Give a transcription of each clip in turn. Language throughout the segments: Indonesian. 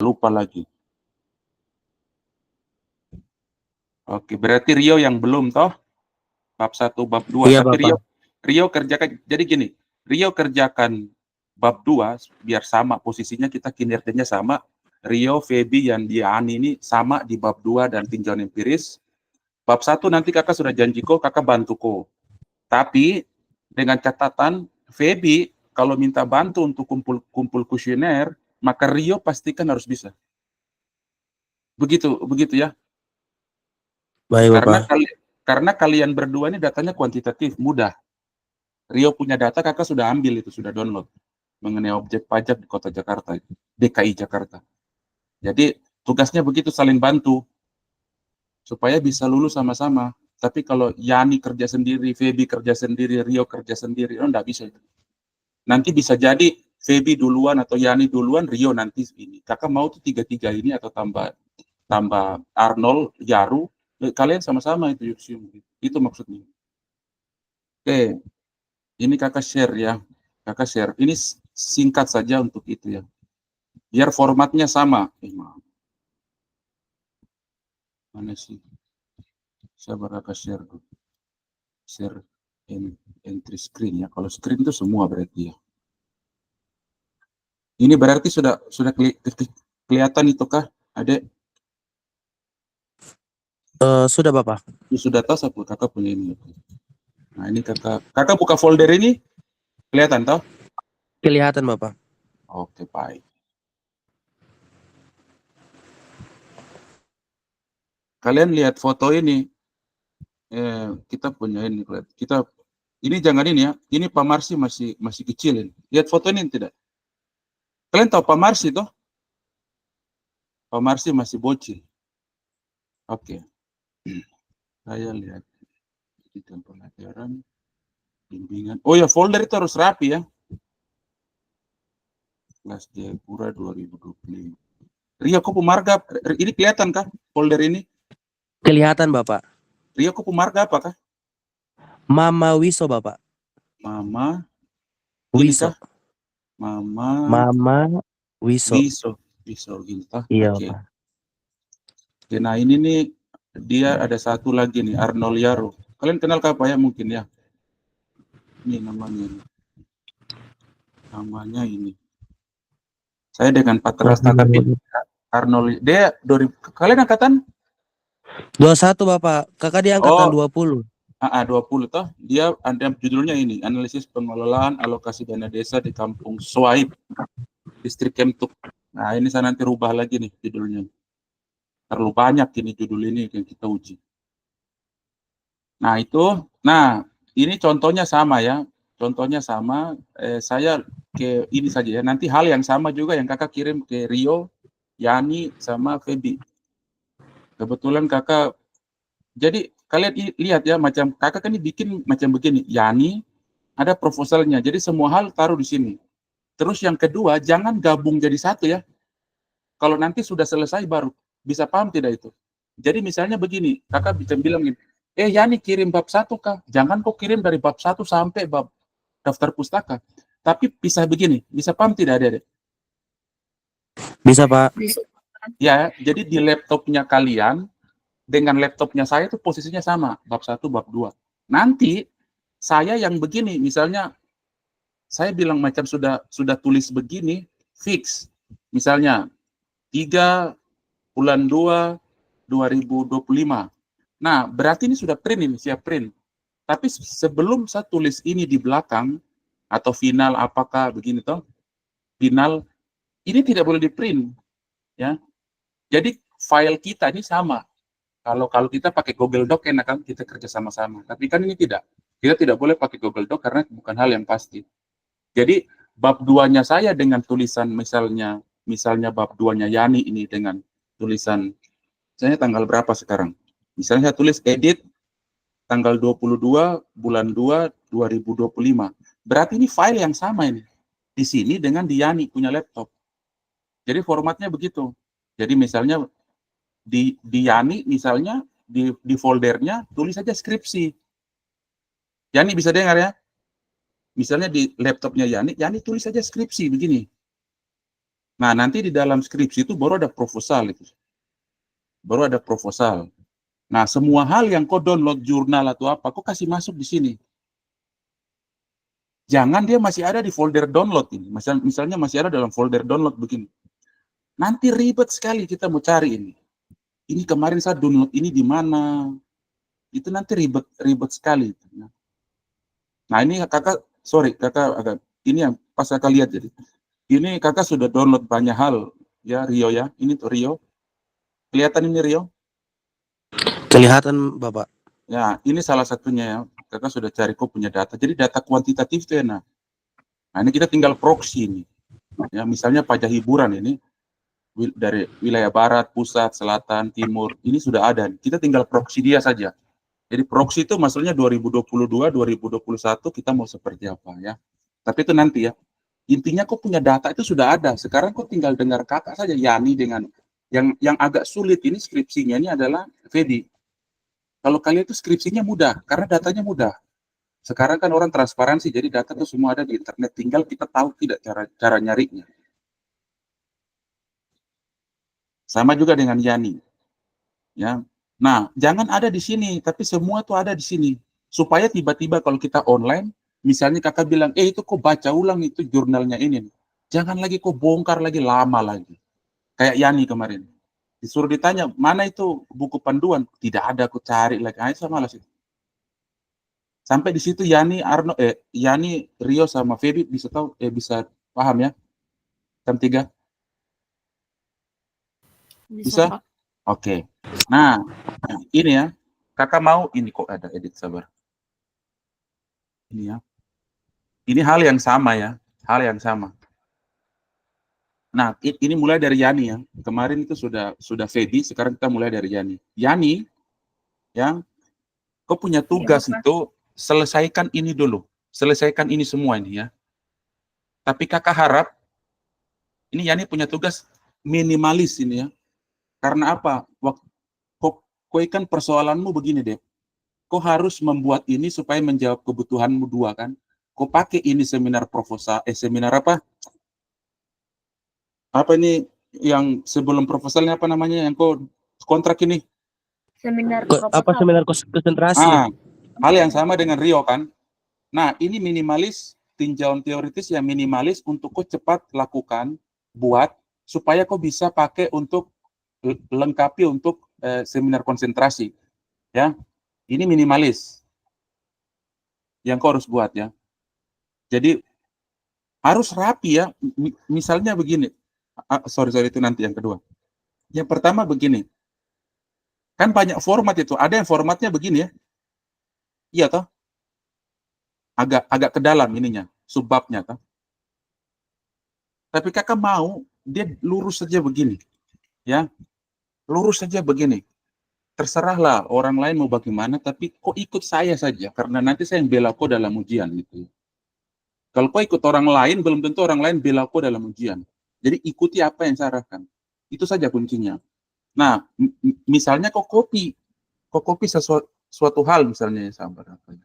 lupa lagi. Oke, berarti Rio yang belum toh? Bab 1, bab 2. Iya, Tapi Bapak. Rio kerjakan, jadi gini, Rio kerjakan bab 2 biar sama posisinya, kita kinerjanya sama. Rio, Feby, yang Diani ini sama di bab 2 dan tinjauan empiris. Bab 1 nanti kakak sudah janji kok, kakak bantu kok. Tapi dengan catatan, Feby kalau minta bantu untuk kumpul kuesioner, maka Rio pastikan harus bisa. Begitu ya. Baik, Karena Bapak. karena kalian berdua ini datanya kuantitatif, mudah. Rio punya data, kakak sudah ambil itu, sudah download mengenai objek pajak di Kota Jakarta, DKI Jakarta. Jadi tugasnya begitu, saling bantu supaya bisa lulus sama-sama. Tapi kalau Yani kerja sendiri, Feby kerja sendiri, Rio kerja sendiri, enggak bisa itu. Nanti bisa jadi Feby duluan atau Yani duluan, Rio nanti ini. Kakak mau tuh 3-3 ini atau tambah Arnold, Yaru, kalian sama-sama itu Yuxium. Itu maksudnya. Oke, ini kakak share ya. Kakak share. Ini singkat saja untuk itu ya. Biar formatnya sama. Mana sih? Saya kakak share dulu. Share entry screen ya. Kalau screen itu semua berarti ya. Ini berarti sudah kelihatan itu kah, Adek? Sudah, Bapak. Sudah tahu saya kakak punya ini. Nah, ini kakak buka folder ini, kelihatan toh? Kelihatan, Bapak. Oke, baik. Kalian lihat foto ini, kita punya ini, ini jangan ini ya, ini Pak Marsi masih kecil ini. Lihat foto ini tidak? Kalian tahu Pak Marsi toh? Pak Marsi masih bocil. Oke. Saya lihat di pelajaran, bimbingan. Oh ya, folder itu harus rapi ya. Kelas Jayapura 2025. Ria Kupu Marga, ini kelihatan kah folder ini? Kelihatan, Bapak. Ria Kupu Marga apakah? Mama Wiso, Bapak. Mama, ini Wiso. kah? Mama Wiso. Wiso Ginta. Iya, Oke. Bapak. Oke, nah ini nih, dia ada satu lagi nih, Arnold Yaro. Kalian kenal apa ya mungkin ya? Ini namanya ini. Namanya ini. Saya dengan Pak Rasta, tapi Arnold, dia 2000, kalian angkatan? 21, Bapak. Kakak di angkatan Oh, 20. 20 toh. Dia ada judulnya ini, analisis pengelolaan alokasi dana desa di Kampung Swaib, Distrik Kemtuk. Nah, ini saya nanti rubah lagi nih judulnya. Terlalu banyak ini judul ini yang kita uji. Nah, ini contohnya sama ya. Contohnya sama, saya ke ini saja ya. Nanti hal yang sama juga yang kakak kirim ke Rio, Yani, sama Feby. Kebetulan kakak, jadi kalian lihat ya, macam kakak kan ini bikin macam begini. Yani, ada proposalnya. Jadi semua hal taruh di sini. Terus yang kedua, jangan gabung jadi satu ya. Kalau nanti sudah selesai baru bisa paham tidak itu. Jadi misalnya begini, kakak bisa bilang gini, Yani kirim bab 1 kak, jangan kok kirim dari bab 1 sampai bab daftar pustaka. Tapi bisa begini, bisa paham tidak Dede? Bisa, Pak. Ya, jadi di laptopnya kalian dengan laptopnya saya itu posisinya sama, bab 1, bab 2. Nanti saya yang begini, misalnya saya bilang macam sudah tulis begini, fix. Misalnya 3 bulan 2 2025. Nah, berarti ini sudah print ini, siap print. Tapi sebelum saya tulis ini di belakang atau final apakah begini toh? Final ini tidak boleh di print ya. Jadi file kita ini sama. Kalau kita pakai Google Doc enak kan kita kerja sama-sama. Tapi kan ini tidak. Kita tidak boleh pakai Google Doc karena bukan hal yang pasti. Jadi bab 2-nya saya dengan tulisan misalnya bab 2-nya Yani ini dengan tulisan misalnya tanggal berapa sekarang? Misalnya saya tulis edit tanggal 22 bulan 2 2025. Berarti ini file yang sama ini. Di sini dengan di Yani punya laptop. Jadi formatnya begitu. Jadi misalnya di Yani misalnya di foldernya tulis saja skripsi. Yani bisa dengar ya? Misalnya di laptopnya Yani tulis saja skripsi begini. Nah, nanti di dalam skripsi itu baru ada proposal itu. Baru ada proposal. Nah, semua hal yang kau download jurnal atau apa, kau kasih masuk di sini. Jangan dia masih ada di folder download ini. Misalnya masih ada dalam folder download begini. Nanti ribet sekali kita mau cari ini. Ini kemarin saya download ini di mana? Itu nanti ribet sekali. Nah, ini kakak, sorry, kakak agak ini yang pas kakak lihat jadi. Ini kakak sudah download banyak hal ya, Rio ya. Ini tuh Rio. Kelihatan ini Rio? Kelihatan Bapak. Ya, ini salah satunya ya. Kakak sudah cari kok punya data. Jadi data kuantitatif itu enak. Nah, ini kita tinggal proxy ini. Ya, misalnya pajak hiburan ini dari wilayah barat, pusat, selatan, timur, ini sudah ada. Kita tinggal proxy dia saja. Jadi proxy itu maksudnya 2022, 2021 kita mau seperti apa ya. Tapi itu nanti ya. Intinya kok punya data itu sudah ada. Sekarang kok tinggal dengar kakak saja Yani dengan yang agak sulit ini skripsinya ini adalah Fedi. Kalau kalian itu skripsinya mudah karena datanya mudah. Sekarang kan orang transparansi, jadi data itu semua ada di internet. Tinggal kita tahu tidak cara nyarinya. Sama juga dengan Yani. Ya. Nah, jangan ada di sini, tapi semua tuh ada di sini. Supaya tiba-tiba kalau kita online, misalnya kakak bilang, itu kok baca ulang itu jurnalnya ini. Jangan lagi kok bongkar lagi, lama lagi. Kayak Yani kemarin. Disuruh ditanya, mana itu buku panduan? Tidak ada, aku cari lagi. Ah, itu malas itu. Sampai di situ Yani, Rio sama Feby bisa tahu, bisa paham ya? Jam 3? Bisa? Pak. Oke. Nah, ini ya. Kakak mau, ini kok ada edit, sabar. Ini ya. Ini hal yang sama ya. Hal yang sama. Nah, ini mulai dari Yani ya. Kemarin itu sudah Feby, sekarang kita mulai dari Yani. Yani, ya, kau punya tugas itu selesaikan ini dulu. Selesaikan ini semua ini ya. Tapi kakak harap, ini Yani punya tugas minimalis ini ya. Karena apa? Kau kan persoalanmu begini deh. Kau harus membuat ini supaya menjawab kebutuhanmu dua kan. Kau pakai ini seminar proposal, seminar apa? Apa ini yang sebelum proposalnya apa namanya? Yang kau kontrak ini? Seminar Apa seminar konsentrasi? Hal yang sama dengan Rio kan. Nah, ini minimalis, tinjauan teoritis yang minimalis untuk kau cepat lakukan, buat, supaya kau bisa pakai untuk lengkapi untuk seminar konsentrasi. Ya, ini minimalis yang kau harus buat ya. Jadi harus rapi ya. Misalnya begini, sorry itu nanti yang kedua. Yang pertama begini, kan banyak format itu. Ada yang formatnya begini ya. Iya toh? Agak ke dalam ininya, subbabnya toh. Tapi kakak mau dia lurus saja begini, ya, lurus saja begini. Terserahlah orang lain mau bagaimana, tapi kok ikut saya saja, karena nanti saya yang bela kok dalam ujian gitu. Kalau kau ikut orang lain, belum tentu orang lain bela kok dalam ujian. Jadi ikuti apa yang saya arahkan. Itu saja kuncinya. Nah, misalnya kok kopi suatu hal misalnya ya, sabar apa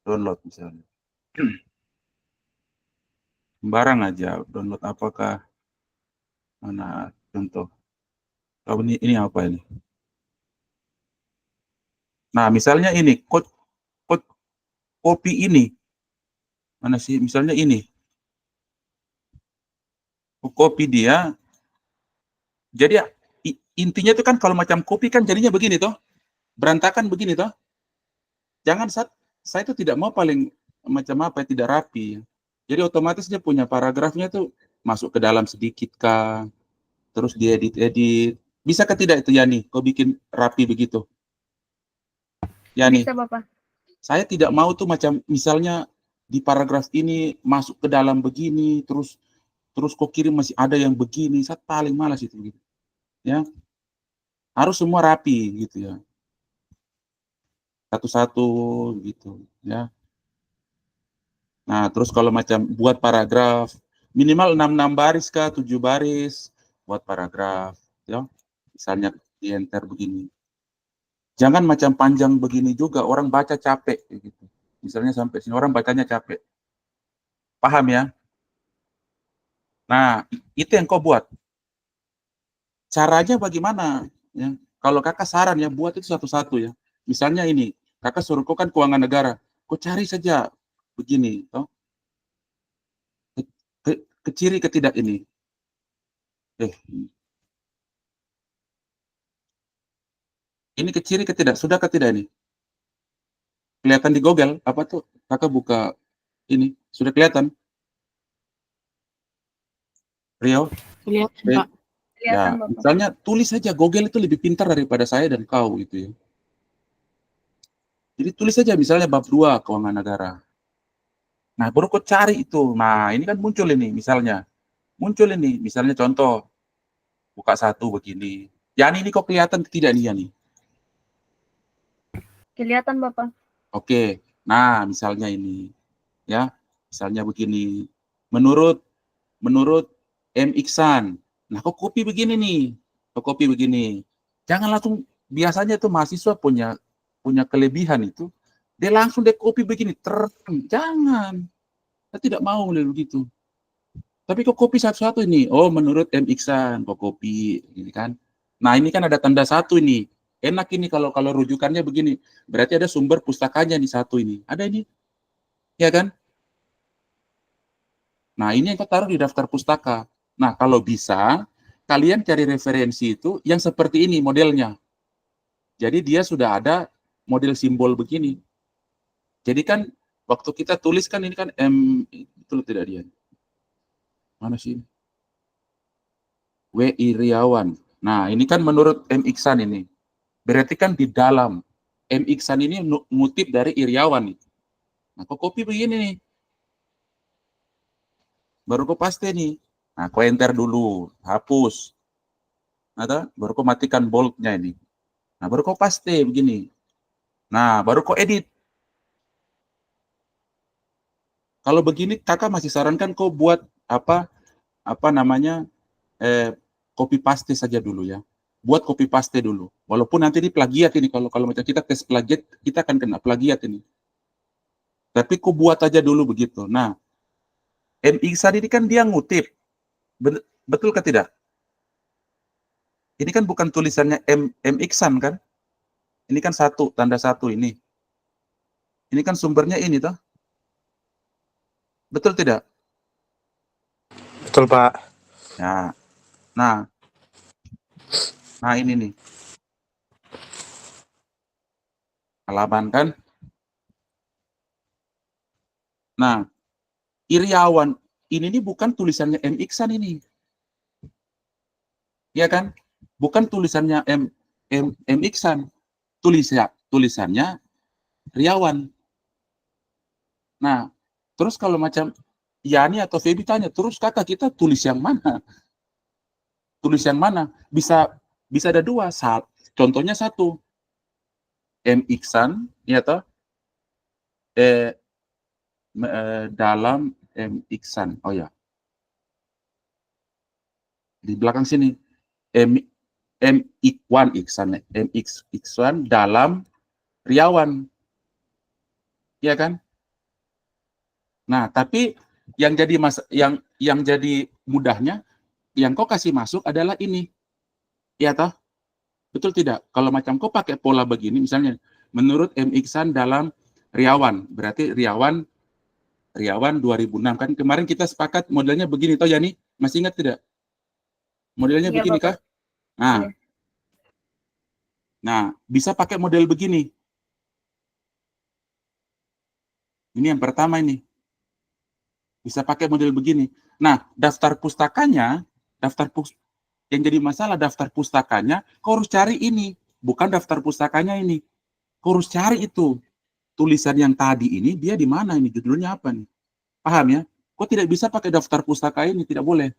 download misalnya. Sembarang aja download apakah mana contoh. Oh, ini apa ini? Nah, misalnya ini kopi ini mana sih? Misalnya ini kopi dia. Jadi intinya itu kan kalau macam kopi kan jadinya begini toh, berantakan begini toh. Jangan saya itu tidak mau paling macam apa tidak rapi. Jadi otomatis dia punya paragrafnya tuh masuk ke dalam sedikit kah, terus diedit. Bisa ke tidak itu Yani? Kau bikin rapi begitu? Yani. Bisa Bapak. Saya tidak mau tuh macam misalnya di paragraf ini masuk ke dalam begini, terus kok kirim masih ada yang begini. Saya paling malas itu gitu. Ya. Harus semua rapi gitu ya. Satu-satu gitu ya. Nah, terus kalau macam buat paragraf minimal 6 baris kah, 7 baris buat paragraf ya. Misalnya di enter begini. Jangan macam panjang begini juga, orang baca capek gitu. Misalnya sampai sini orang bacanya capek. Paham ya? Nah, itu yang kau buat. Caranya bagaimana? Ya. Kalau kakak saran ya, buat itu satu-satu ya. Misalnya ini, kakak suruh kau kan keuangan negara, kau cari saja begini, toh. Ke ciri ketidak ini. Ini ke ciri ketidak, sudah ketidak ini? Kelihatan di Google, apa tuh? Kakak buka ini, sudah kelihatan? Rio? Kelihatan, Eh, Pak. Kelihatan Ya, Bapak. misalnya tulis saja, Google itu lebih pintar daripada saya dan kau gitu ya. Jadi tulis saja misalnya bab 2 keuangan negara. Nah, baru kau cari itu. Nah, ini kan muncul ini misalnya. Muncul ini, misalnya contoh, buka satu begini. Yani ini kok kelihatan tidak nih Yani? Kelihatan Bapak. Oke, nah misalnya ini. Ya, misalnya begini. Menurut M. Iksan. Nah, kok copy begini nih. Kok copy begini. Jangan langsung, biasanya tuh mahasiswa punya kelebihan itu. Dia langsung dia copy begini, jangan. Saya tidak mau begitu. Tapi kok copy satu-satu ini? Oh, menurut M. Iksan, kok copy, ini kan. Nah, ini kan ada tanda satu ini. Enak ini kalau kalau rujukannya begini. Berarti ada sumber pustakanya di satu ini. Ada ini. Ya kan? Nah, ini yang kau taruh di daftar pustaka. Nah, kalau bisa, kalian cari referensi itu yang seperti ini modelnya. Jadi dia sudah ada model simbol begini. Jadi kan waktu kita tulis kan ini kan M, betul tidak dia? Mana sih? W. Iriawan. Nah, ini kan menurut M. Iksan ini. Berarti kan di dalam M. Iksan ini ngutip dari Iriawan nih. Nah, kok copy begini nih. Baru kok paste nih. Nah, kok enter dulu, hapus. Nah, baru kok matikan boldnya ini. Nah, baru kok paste begini. Nah, baru kok edit. Kalau begini, kakak masih sarankan kau buat apa namanya copy paste saja dulu ya. Buat copy paste dulu. Walaupun nanti di plagiat ini, kalau macam kita tes plagiat, kita akan kena plagiat ini. Tapi kau buat aja dulu begitu. Nah, M. Iksan ini kan dia ngutip. Betul ke tidak? Ini kan bukan tulisannya M. Iksan kan? Ini kan satu, tanda satu ini. Ini kan sumbernya ini toh. Betul tidak? Betul, Pak. Ya. Nah, ini nih. Halaman kan. Nah, Iriawan ini nih bukan tulisannya M. Iksan ini. Ya kan? Bukan tulisannya M. Iksan. Tulisannya Riawan. Nah, terus kalau macam Yani atau Feby tanya, terus kakak kita tulis yang mana? Tulis yang mana? Bisa ada dua. Contohnya satu, M. Iksan, ya toh? Dalam M. Iksan. Oh ya. Di belakang sini. M. Ikwan Iksan. M. Iksan dalam Riawan. Ya kan? Nah, tapi yang jadi yang jadi mudahnya, yang kau kasih masuk adalah ini. Ya toh? Betul tidak? Kalau macam kau pakai pola begini, misalnya, menurut M. Iksan dalam Riawan, berarti Riawan 2006. Kan kemarin kita sepakat modelnya begini, toh Yani? Masih ingat tidak? Modelnya Iya begini Bapak. kah? Nah, Iya. nah, bisa pakai model begini. Ini yang pertama ini. Bisa pakai model begini. Nah, daftar pustakanya, yang jadi masalah daftar pustakanya, kau harus cari ini. Bukan daftar pustakanya ini. Kau harus cari itu. Tulisan yang tadi ini, dia di mana ini? Judulnya apa nih? Paham ya? Kau tidak bisa pakai daftar pustaka ini, tidak boleh.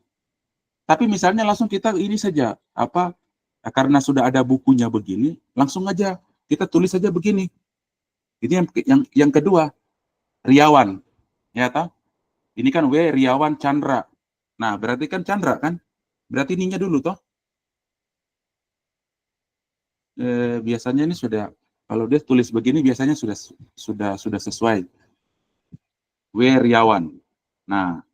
Tapi misalnya langsung kita ini saja, karena sudah ada bukunya begini, langsung aja kita tulis saja begini. Ini yang kedua, Riawan, ya toh? Ini kan W. Riawan Chandra. Nah, berarti kan Chandra kan? Berarti ininya dulu toh. Biasanya ini sudah, kalau dia tulis begini biasanya sudah sesuai. W. Riawan. Nah,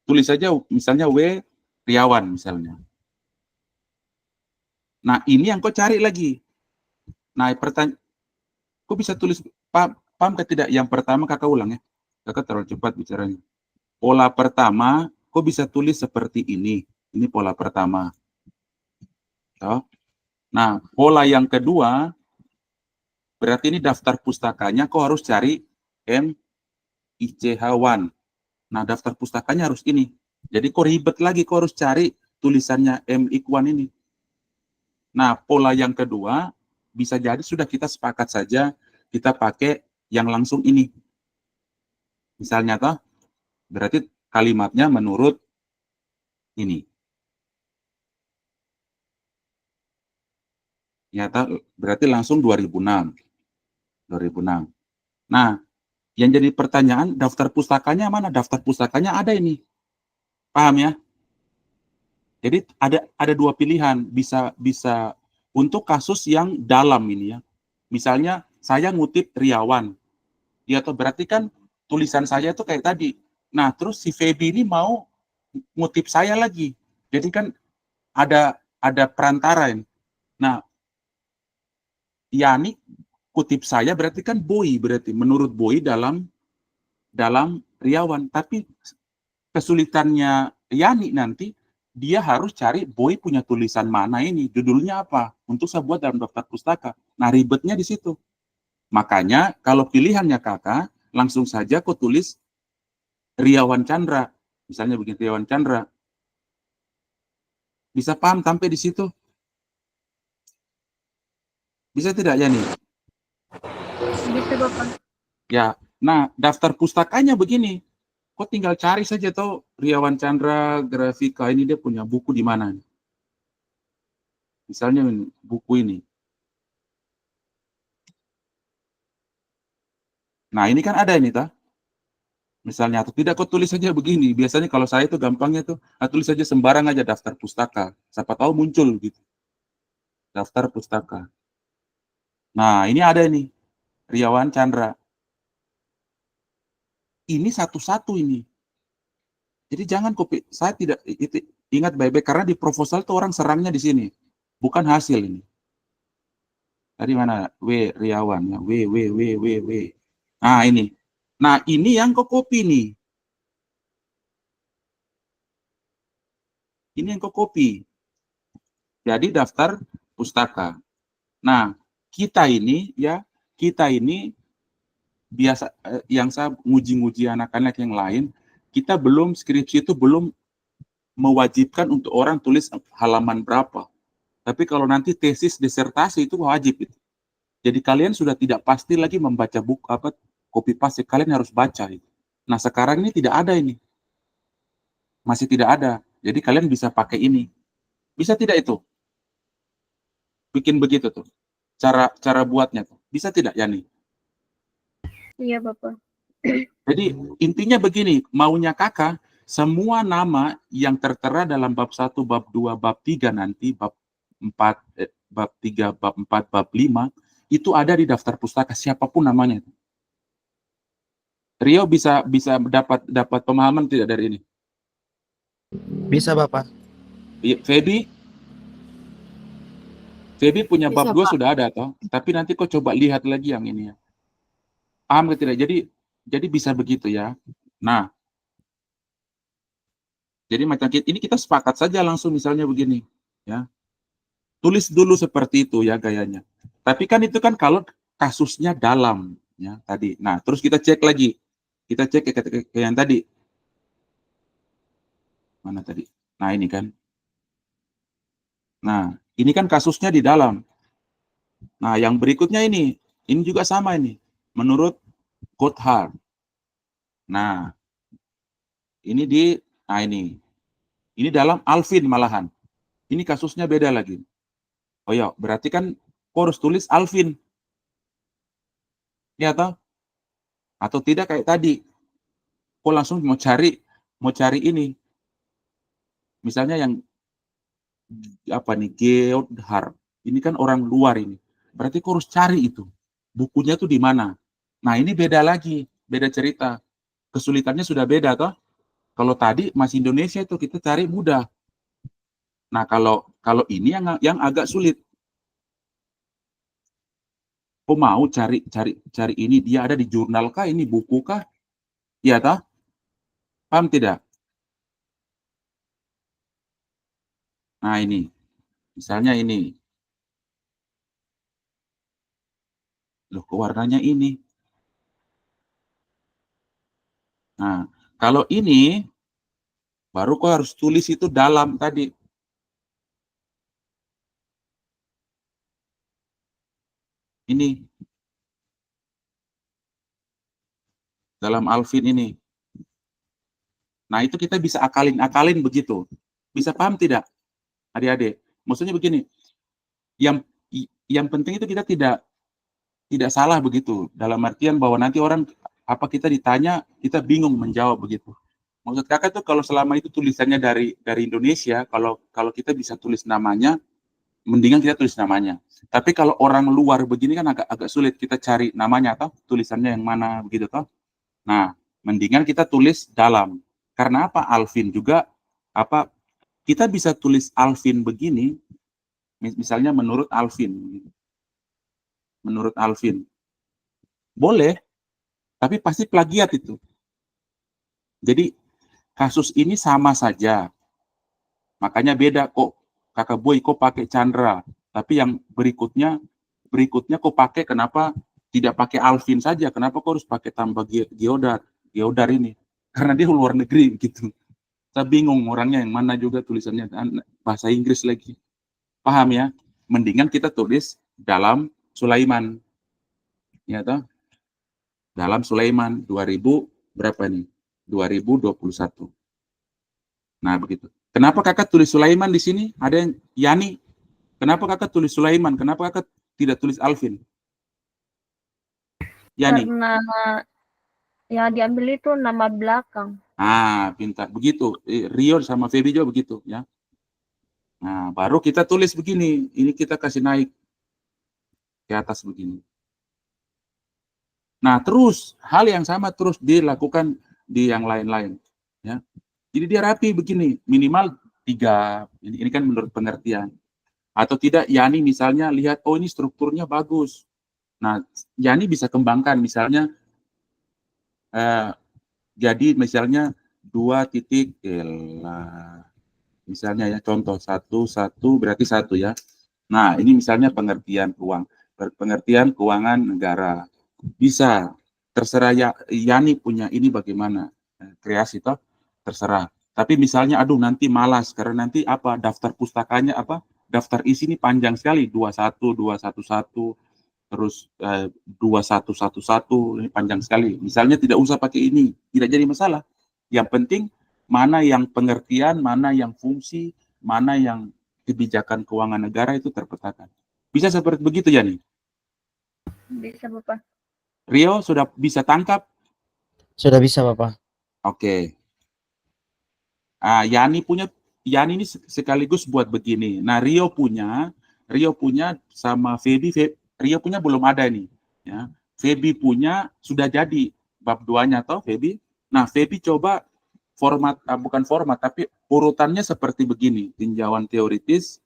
tulis saja misalnya W Riawan misalnya. Nah, ini yang kau cari lagi. Nah, kau bisa tulis, paham ke tidak? Yang pertama kakak ulang ya. Kakak terlalu cepat bicaranya. Pola pertama, kau bisa tulis seperti ini. Ini pola pertama. Toh? Nah, pola yang kedua, berarti ini daftar pustakanya, kau harus cari MICH1. Nah, daftar pustakanya harus ini. Jadi kau ribet lagi, kau harus cari tulisannya MIK1 ini. Nah, pola yang kedua, bisa jadi sudah kita sepakat saja, kita pakai yang langsung ini. Misalnya, toh, berarti kalimatnya menurut ini. Ya, toh, berarti langsung 2006. 2006. Nah, yang jadi pertanyaan, daftar pustakanya mana? Daftar pustakanya ada ini. Paham ya? Jadi ada dua pilihan, bisa untuk kasus yang dalam ini ya. Misalnya saya ngutip Riawan, ya toh berarti kan tulisan saya itu kayak tadi. Nah terus si Feby ini mau ngutip saya lagi, jadi kan ada perantara ini. Nah Yani kutip saya berarti kan Boy, berarti menurut Boy dalam Riawan, tapi kesulitannya Yani nanti dia harus cari Boy punya tulisan mana ini, judulnya apa, untuk saya buat dalam daftar pustaka. Nah, ribetnya di situ. Makanya, kalau pilihannya kakak, langsung saja kau tulis Riawan Chandra. Misalnya begini, Riawan Chandra. Bisa paham sampai di situ? Bisa tidak, Yani? Bisa Bapak. Ya, nah daftar pustakanya begini. Kau tinggal cari saja tuh Riawan Chandra Grafika ini dia punya buku di mana. Misalnya buku ini. Nah, ini kan ada ini, ta? Misalnya, atau tidak, kau tulis saja begini. Biasanya kalau saya itu gampangnya tuh, tulis saja sembarang aja daftar pustaka. Siapa tahu muncul gitu. Daftar pustaka. Nah, ini ada nih. Riawan Chandra. Ini satu-satu ini. Jadi jangan copy. Saya tidak ingat baik-baik karena di proposal tuh orang serangnya di sini. Bukan hasil ini. Tadi mana? W Riawan ya. W. Nah, ini. Nah, ini yang kau copy nih. Ini yang kau copy. Jadi daftar pustaka. Nah, kita ini biasa yang saya nguji-nguji anak-anak yang lain, kita belum skripsi itu belum mewajibkan untuk orang tulis halaman berapa. Tapi kalau nanti tesis disertasi itu wajib itu. Jadi kalian sudah tidak pasti lagi membaca buku copy paste, kalian harus baca itu. Nah, sekarang ini tidak ada ini. Masih tidak ada. Jadi kalian bisa pakai ini. Bisa tidak itu? Bikin begitu tuh. Cara buatnya tuh. Bisa tidak, Yani? Iya Bapak. Jadi intinya begini, maunya kakak, semua nama yang tertera dalam bab 1, bab 2, bab 3 nanti, bab 4, bab 3, bab 4, bab 5, itu ada di daftar pustaka, siapapun namanya. Rio bisa dapat pemahaman tidak dari ini? Bisa, Bapak. Feby punya Bisa, bab 2 Pak. sudah ada toh, tapi nanti kau coba lihat lagi yang ini ya. Paham tidak? Jadi bisa begitu ya. Nah, jadi macam ini kita sepakat saja langsung misalnya begini, ya. Tulis dulu seperti itu ya gayanya. Tapi kan itu kan kalau kasusnya dalam, ya tadi. Nah, terus kita cek lagi. Kita cek ke yang tadi. Mana tadi? Nah, ini kan. Nah, ini kan kasusnya di dalam. Nah, yang berikutnya ini juga sama ini. Menurut Gotthard. Nah, ini ini dalam Alvin malahan. Ini kasusnya beda lagi. Oh ya, berarti kan kau harus tulis Alvin. Ya toh? Atau tidak kayak tadi. Kau langsung mau cari ini. Misalnya yang apa nih, Geohard. Ini kan orang luar ini. Berarti kau harus cari itu. Bukunya tuh di mana? Nah, ini beda lagi, beda cerita. Kesulitannya sudah beda toh? Kalau tadi masih Indonesia itu kita cari mudah. Nah, kalau ini yang agak sulit. Kok mau cari ini, dia ada di jurnal kah, ini buku kah? Iya toh? Paham tidak? Nah, ini. Misalnya ini. Loh, kok warnanya ini? Nah, kalau ini baru kok harus tulis itu dalam tadi. Ini. Dalam Alvin ini. Nah, itu kita bisa akalin begitu. Bisa paham tidak, adik-adik? Maksudnya begini, yang penting itu kita tidak salah begitu. Dalam artian bahwa nanti orang apa kita ditanya, kita bingung menjawab begitu. Maksud kakak tuh kalau selama itu tulisannya dari Indonesia, kalau kita bisa tulis namanya, mendingan kita tulis namanya. Tapi kalau orang luar begini kan agak sulit kita cari namanya atau tulisannya yang mana begitu toh. Nah, mendingan kita tulis dalam. Karena apa? Alvin juga apa kita bisa tulis Alvin begini, misalnya menurut Alvin. Menurut Alvin. Boleh, tapi pasti plagiat itu. Jadi kasus ini sama saja. Makanya beda kok. Kakak Boy kok pakai Chandra, tapi yang berikutnya kok pakai kenapa tidak pakai Alvin saja? Kenapa kok harus pakai tambah Geodar ini? Karena dia luar negeri gitu. Saya bingung orangnya yang mana juga tulisannya bahasa Inggris lagi. Paham ya? Mendingan kita tulis dalam Sulaiman. Ya toh? Dalam Sulaiman 2000 berapa nih? 2021. Nah, begitu. Kenapa kakak tulis Sulaiman di sini? Ada yang Yani. Kenapa kakak tulis Sulaiman? Kenapa kakak tidak tulis Alvin? Yani. Karena yang diambil itu nama belakang. Ah, pintar. Begitu. Rio sama Feby juga begitu, ya. Nah, baru kita tulis begini. Ini kita kasih naik ke atas begini. Nah, terus hal yang sama terus dilakukan di yang lain-lain, ya. Jadi dia rapi begini, minimal 3. Ini kan menurut pengertian. Atau tidak, Yani misalnya lihat, oh ini strukturnya bagus. Nah, Yani bisa kembangkan, misalnya jadi misalnya 2 titik misalnya ya contoh 1 berarti 1 ya. Nah, ini misalnya pengertian keuangan negara. Bisa terserah ya Yani punya ini bagaimana kreasi toh terserah. Tapi misalnya aduh nanti malas karena nanti apa daftar pustakanya apa daftar isi ini panjang sekali 21211 terus 2111 ini panjang sekali. Misalnya tidak usah pakai ini, tidak jadi masalah. Yang penting mana yang pengertian, mana yang fungsi, mana yang kebijakan keuangan negara itu terpetakan. Bisa seperti begitu ya nih? Bisa, Bapak. Rio sudah bisa tangkap? Sudah bisa, Bapak. Oke. Yani ini sekaligus buat begini. Nah, Rio punya sama Feby, Rio punya belum ada nih. Ya. Feby punya sudah jadi bab 2-nya toh Feby. Nah, Feby coba bukan format, tapi urutannya seperti begini. Tinjauan teoritis.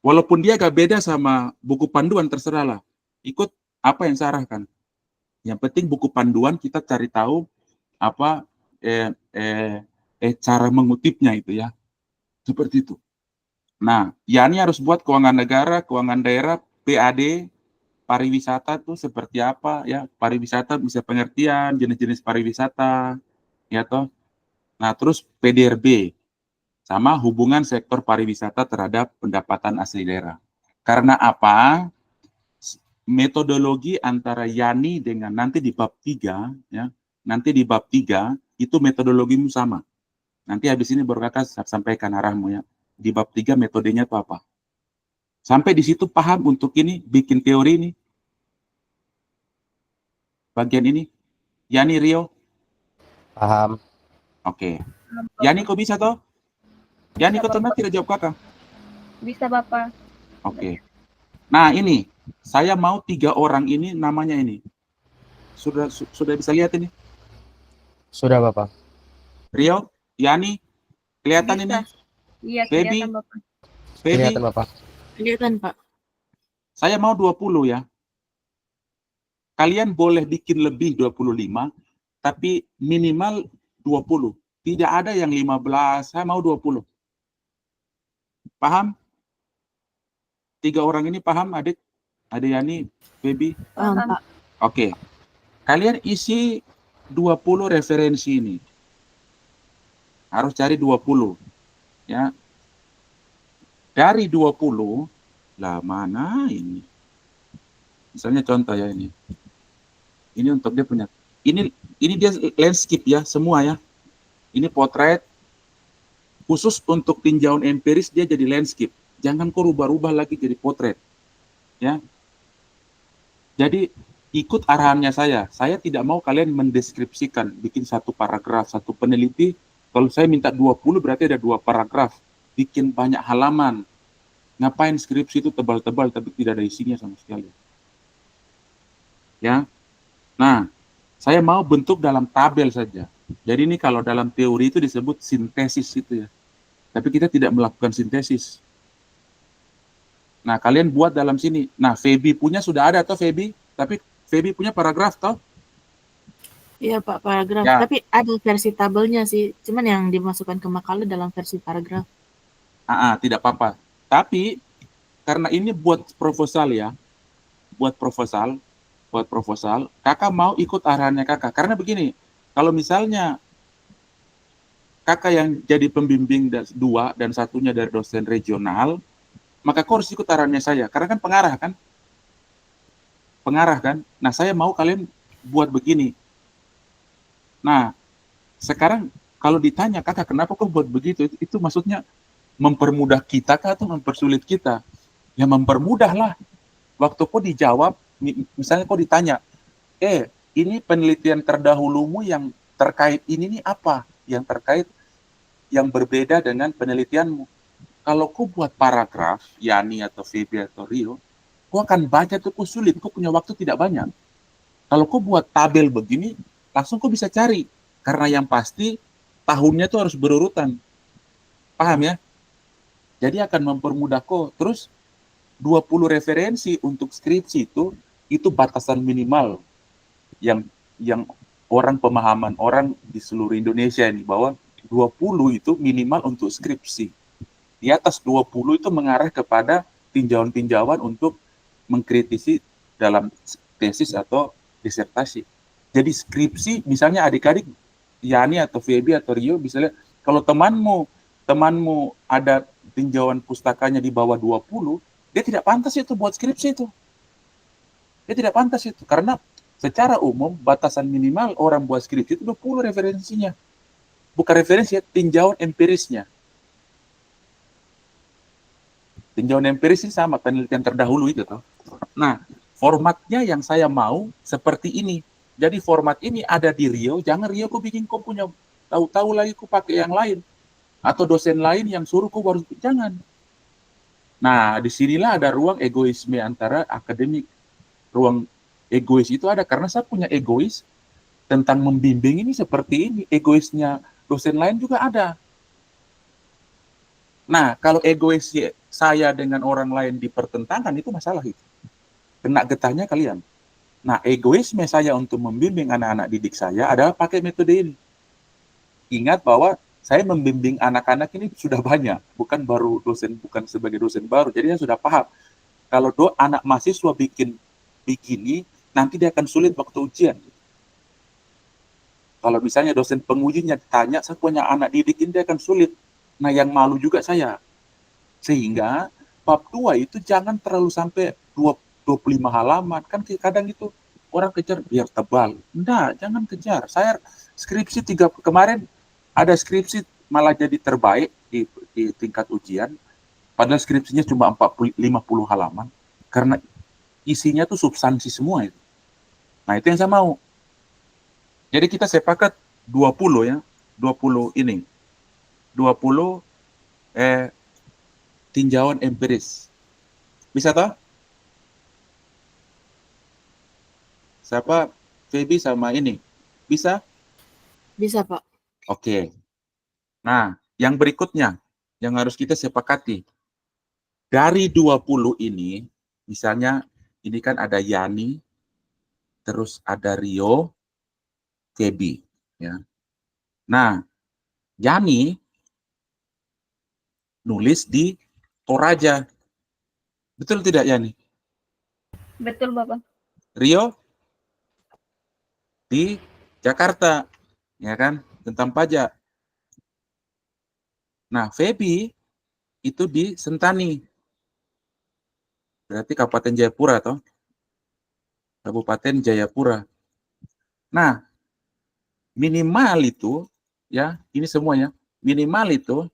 Walaupun dia agak beda sama buku panduan, terserah lah. Ikut apa yang saya arahkan. Yang penting buku panduan kita cari tahu apa cara mengutipnya itu ya. Seperti itu. Nah, Yani harus buat keuangan negara, keuangan daerah, PAD, pariwisata tuh seperti apa ya. Pariwisata bisa pengertian, jenis-jenis pariwisata, ya toh. Nah, terus PDRB, sama hubungan sektor pariwisata terhadap pendapatan asli daerah. Karena apa? Metodologi antara Yani dengan nanti di bab 3, ya, nanti di bab 3, itu metodologimu sama. Nanti habis ini baru kakak sampaikan arahmu ya. Di bab 3 metodenya itu apa. Sampai di situ paham untuk ini, bikin teori ini. Bagian ini. Yani, Rio? Paham. Oke. Yani kok bisa toh? Yani kok tenang tidak jawab kakak? Bisa, Bapak. Oke. Nah ini, saya mau 3 orang ini namanya ini. Sudah bisa lihat ini? Sudah, Bapak. Rio, Yani, kelihatan ini? Bisa. Iya, Feby? kelihatan Bapak. Feby, Kelihatan Bapak. Kelihatan, Pak. saya mau 20 ya. Kalian boleh bikin lebih 25, tapi minimal 20. Tidak ada yang 15, saya mau 20. Paham? 3 orang ini paham, adik? Adik Yani, Feby? Paham, Paham. Pak. Oke. Kalian isi 20 referensi ini. Harus cari 20. Ya. Dari 20, lah mana ini? Misalnya contoh ya ini. Ini untuk dia punya. Ini dia landscape ya, semua ya. Ini potret. Khusus untuk tinjauan empiris dia jadi landscape. Jangan kau rubah-rubah lagi jadi potret. Ya. Jadi ikut arahannya saya. Saya tidak mau kalian mendeskripsikan, bikin satu paragraf, satu peneliti. Kalau saya minta 20 berarti ada 2 paragraf. Bikin banyak halaman. Ngapain skripsi itu tebal-tebal tapi tidak ada isinya sama sekali. Ya. Nah, saya mau bentuk dalam tabel saja. Jadi ini kalau dalam teori itu disebut sintesis itu ya. Tapi kita tidak melakukan sintesis. Nah, kalian buat dalam sini. Nah, Feby punya sudah ada toh Feby? Tapi Feby punya paragraf toh? Iya, Pak, paragraf. Ya. Tapi ada versi tabelnya sih. Cuman yang dimasukkan ke makalah dalam versi paragraf. Tidak apa-apa. Tapi karena ini buat proposal ya. Buat proposal, kakak mau ikut arahannya kakak. Karena begini, kalau misalnya kakak yang jadi pembimbing 2 dan satunya dari dosen regional, maka kau harus ikut arahannya saya. Karena kan pengarah kan? Nah, saya mau kalian buat begini. Nah, sekarang kalau ditanya, kakak kenapa kau buat begitu? Itu maksudnya mempermudah kita kah atau mempersulit kita? Ya mempermudah lah. Waktu kau dijawab, misalnya kau ditanya, ini penelitian terdahulumu yang terkait ini nih apa? Yang terkait, yang berbeda dengan penelitianmu. Kalau kau buat paragraf, Yani atau Feby atau Rio, kau akan baca tuh kau sulit, kau punya waktu tidak banyak. Kalau kau buat tabel begini, langsung kau bisa cari. Karena yang pasti, tahunnya itu harus berurutan. Paham ya? Jadi akan mempermudah kau. Terus, 20 referensi untuk skripsi itu batasan minimal yang orang pemahaman orang di seluruh Indonesia ini bahwa 20 itu minimal untuk skripsi. Di atas 20 itu mengarah kepada tinjauan-tinjauan untuk mengkritisi dalam tesis atau disertasi. Jadi skripsi misalnya adik-adik Yani atau Feby atau Rio misalnya kalau temanmu ada tinjauan pustakanya di bawah 20, dia tidak pantas itu buat skripsi itu. Dia tidak pantas itu karena secara umum batasan minimal orang buat skripsi itu 20 referensinya. Bukan referensi ya, tinjauan empirisnya. Tinjauan empiris ini sama penelitian terdahulu itu toh. Nah, formatnya yang saya mau seperti ini. Jadi format ini ada di Rio, jangan Rio kok bikin kok punya tahu-tahu lagi kok pakai yang lain atau dosen lain yang suruh kok baru jangan. Nah, disinilah ada ruang egoisme antara akademik. Ruang egois itu ada karena saya punya egois tentang membimbing ini seperti ini. Egoisnya dosen lain juga ada. Nah, kalau egois saya dengan orang lain dipertentangkan, itu masalah itu. Kena getahnya kalian. Nah, egoisme saya untuk membimbing anak-anak didik saya adalah pakai metode ini. Ingat bahwa saya membimbing anak-anak ini sudah banyak, bukan baru dosen, bukan sebagai dosen baru. Jadi saya sudah paham. Kalau anak mahasiswa bikin begini, nanti dia akan sulit waktu ujian. Kalau misalnya dosen pengujinya ditanya, saya punya anak didik ini, dia akan sulit. Nah, yang malu juga saya. Sehingga bab 2 itu jangan terlalu sampai 25 halaman. Kan kadang itu orang kejar biar tebal. Enggak, jangan kejar. Saya skripsi kemarin ada skripsi malah jadi terbaik di tingkat ujian. Padahal skripsinya cuma 50 halaman. Karena isinya tuh substansi semua itu. Nah, itu yang saya mau. Jadi kita sepakat 20 ya. 20 ini. 20 tinjauan empiris. Bisa toh? Siapa? Feby sama ini. Bisa? Bisa, Pak. Oke. Nah, yang berikutnya yang harus kita sepakati. Dari 20 ini, misalnya ini kan ada Yani, terus ada Rio, Feby, ya. Nah, Yani nulis di Toraja. Betul tidak, Yani? Betul, Bapak. Rio di Jakarta, ya kan? Tentang pajak. Nah, Feby itu di Sentani. Berarti Kabupaten Jayapura, toh? Kabupaten Jayapura. Nah, minimal itu, ya, ini semuanya, minimal itu